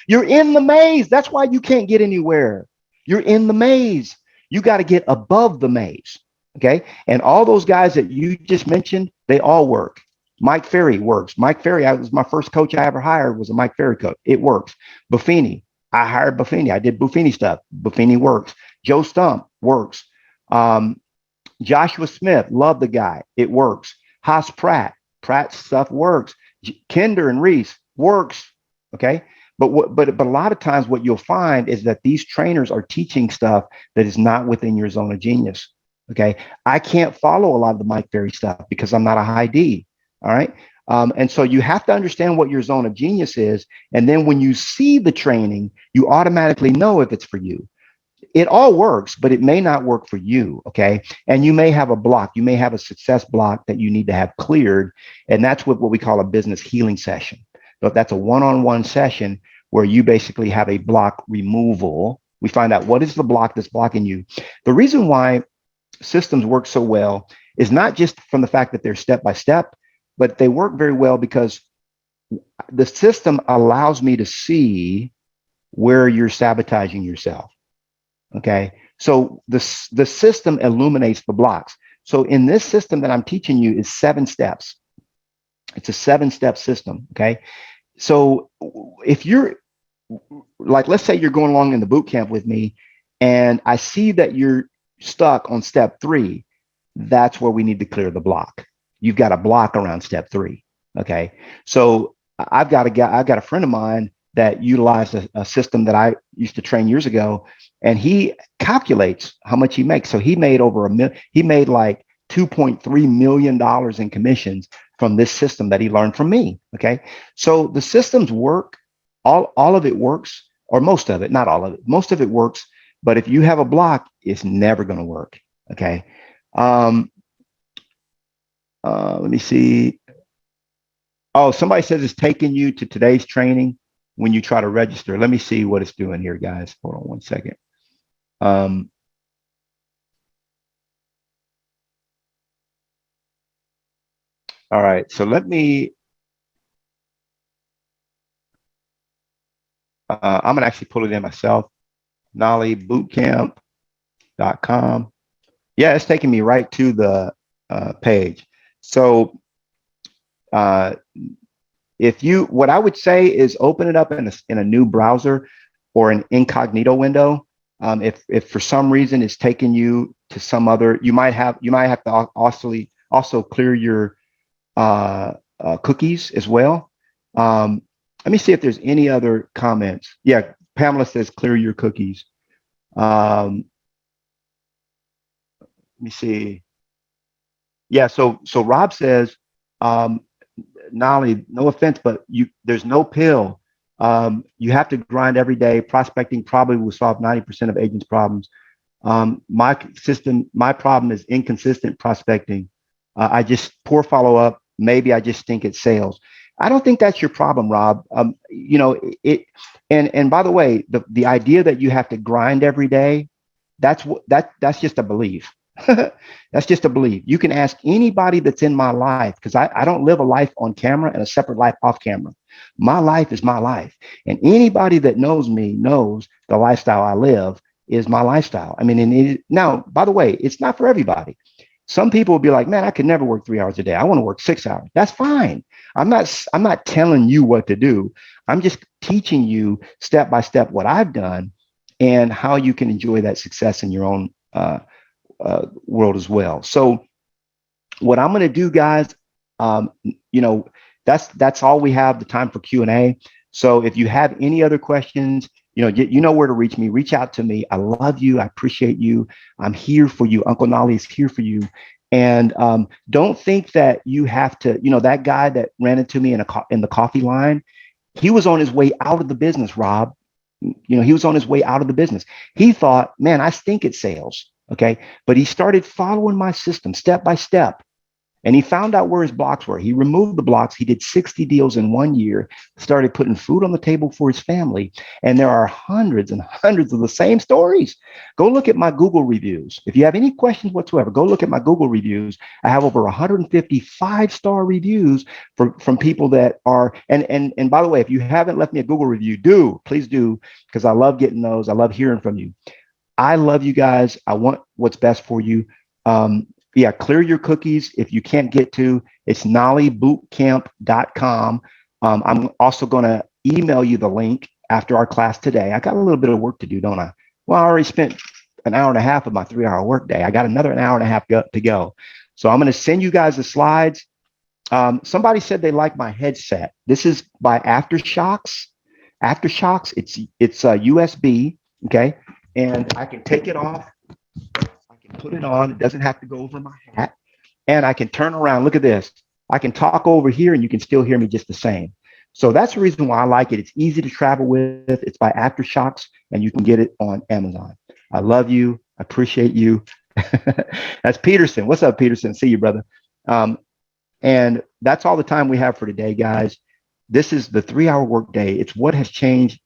You're in the maze. That's why you can't get anywhere. You're in the maze. You got to get above the maze. Okay. And all those guys that you just mentioned, they all work. Mike Ferry works. Mike Ferry, I was my first coach I ever hired was a Mike Ferry coach. It works. Buffini, I hired Buffini. I did Buffini stuff. Buffini works. Joe Stump works. Joshua Smith, love the guy. It works. Haas Pratt's stuff works. Kinder and Reese works. Okay. But a lot of times what you'll find is that these trainers are teaching stuff that is not within your zone of genius. Okay. I can't follow a lot of the Mike Ferry stuff because I'm not a high D. All right. And so you have to understand what your zone of genius is. And then when you see the training, you automatically know if it's for you. It all works, but it may not work for you. Okay. And you may have a block. You may have a success block that you need to have cleared. And that's what we call a business healing session. But that's a one-on-one session where you basically have a block removal. We find out what is the block that's blocking you. The reason why systems work so well is not just from the fact that they're step by step, but they work very well because the system allows me to see where you're sabotaging yourself. Okay. So the system illuminates the blocks. So in this system that I'm teaching you is 7 steps. It's a 7-step system. Okay. So if you're like, let's say you're going along in the boot camp with me and I see that you're stuck on step 3, that's where we need to clear the block. You've got a block around step 3. Okay. So I've got a friend of mine that utilized a system that I used to train years ago, and he calculates how much he makes. So he made he made like $2.3 million in commissions from this system that he learned from me. Okay. So the systems work, all of it works, or most of it, not all of it, most of it works. But if you have a block, it's never going to work. Okay. Let me see. Oh, somebody says it's taking you to today's training when you try to register. Let me see what it's doing here, guys. Hold on one second. All right. So let me, I'm going to actually pull it in myself. knollybootcamp.com. Yeah, it's taking me right to the page. So what I would say is open it up in a new browser or an incognito window. If for some reason it's taking you to some other, you might have to also clear your cookies as well. Let me see if there's any other comments. Yeah, Pamela says clear your cookies. Let me see. Yeah, so Rob says, Nolly, no offense, but there's no pill. You have to grind every day. Prospecting probably will solve 90% of agents' problems. My problem is inconsistent prospecting. I just poor follow up. Maybe I just think it's sales. I don't think that's your problem, Rob. And by the way, the idea that you have to grind every day, that's just a belief. That's just a belief. You can ask anybody that's in my life, because I don't live a life on camera and a separate life off camera. My life is my life. And anybody that knows me knows the lifestyle I live is my lifestyle. I mean, now, by the way, it's not for everybody. Some people will be like, man, I could never work 3 hours a day. I want to work 6 hours. That's fine. I'm not telling you what to do. I'm just teaching you step by step what I've done and how you can enjoy that success in your own world as well. So what I'm going to do, guys, that's all we have the time for Q&A. So if you have any other questions, You know where to reach me. Reach out to me. I love you. I appreciate you. I'm here for you. Uncle Knolly is here for you. And don't think that you have to, that guy that ran into me in the coffee line, he was on his way out of the business, Rob. He was on his way out of the business. He thought, man, I stink at sales. Okay. But he started following my system step by step. And he found out where his blocks were. He removed the blocks. He did 60 deals in 1 year, started putting food on the table for his family. And there are hundreds and hundreds of the same stories. Go look at my Google reviews. If you have any questions whatsoever, go look at my Google reviews. I have over 150 five-star reviews from people that are, and by the way, if you haven't left me a Google review, please do, because I love getting those. I love hearing from you. I love you guys. I want what's best for you. Yeah, clear your cookies. If you can't get to, it's nollybootcamp.com. I'm also going to email you the link after our class today. I got a little bit of work to do, don't I? Well, I already spent an hour and a half of my 3-hour workday. I got another an hour and a half to go. So I'm going to send you guys the slides. Somebody said they like my headset. This is by Aftershocks. Aftershocks, it's a USB, okay? And I can take it off. I can put it on. It doesn't have to go over my hat. And I can turn around. Look at this. I can talk over here and you can still hear me just the same. So that's the reason why I like it. It's easy to travel with. It's by Aftershocks and you can get it on Amazon. I love you. I appreciate you. That's Peterson. What's up, Peterson? See you, brother. And that's all the time we have for today, guys. This is the 3-hour workday. It's what has changed,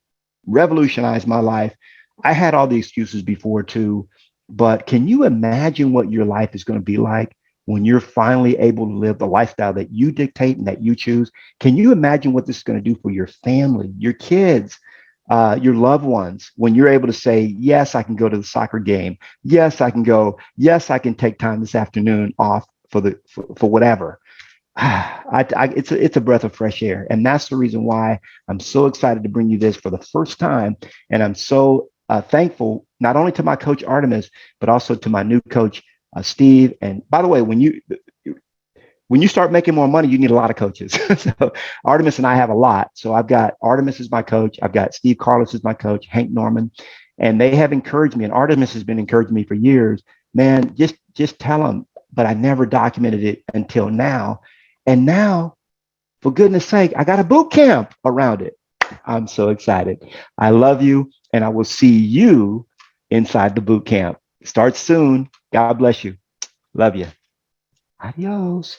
revolutionized my life. I had all the excuses before too, but can you imagine what your life is going to be like when you're finally able to live the lifestyle that you dictate and that you choose? Can you imagine what this is going to do for your family, your kids, your loved ones, when you're able to say, yes, I can go to the soccer game. Yes, I can go. Yes, I can take time this afternoon off for whatever. It's a breath of fresh air. And that's the reason why I'm so excited to bring you this for the first time. And I'm so thankful, not only to my coach Artemis, but also to my new coach, Steve. And by the way, when you start making more money, you need a lot of coaches. So Artemis and I have a lot. So I've got Artemis as my coach. I've got Steve Carlos as my coach, Hank Norman, and they have encouraged me. And Artemis has been encouraging me for years. Man, just tell them. But I never documented it until now. And now, for goodness sake, I got a boot camp around it. I'm so excited. I love you, and I will see you inside the boot camp. Start soon. God bless you. Love you. Adios.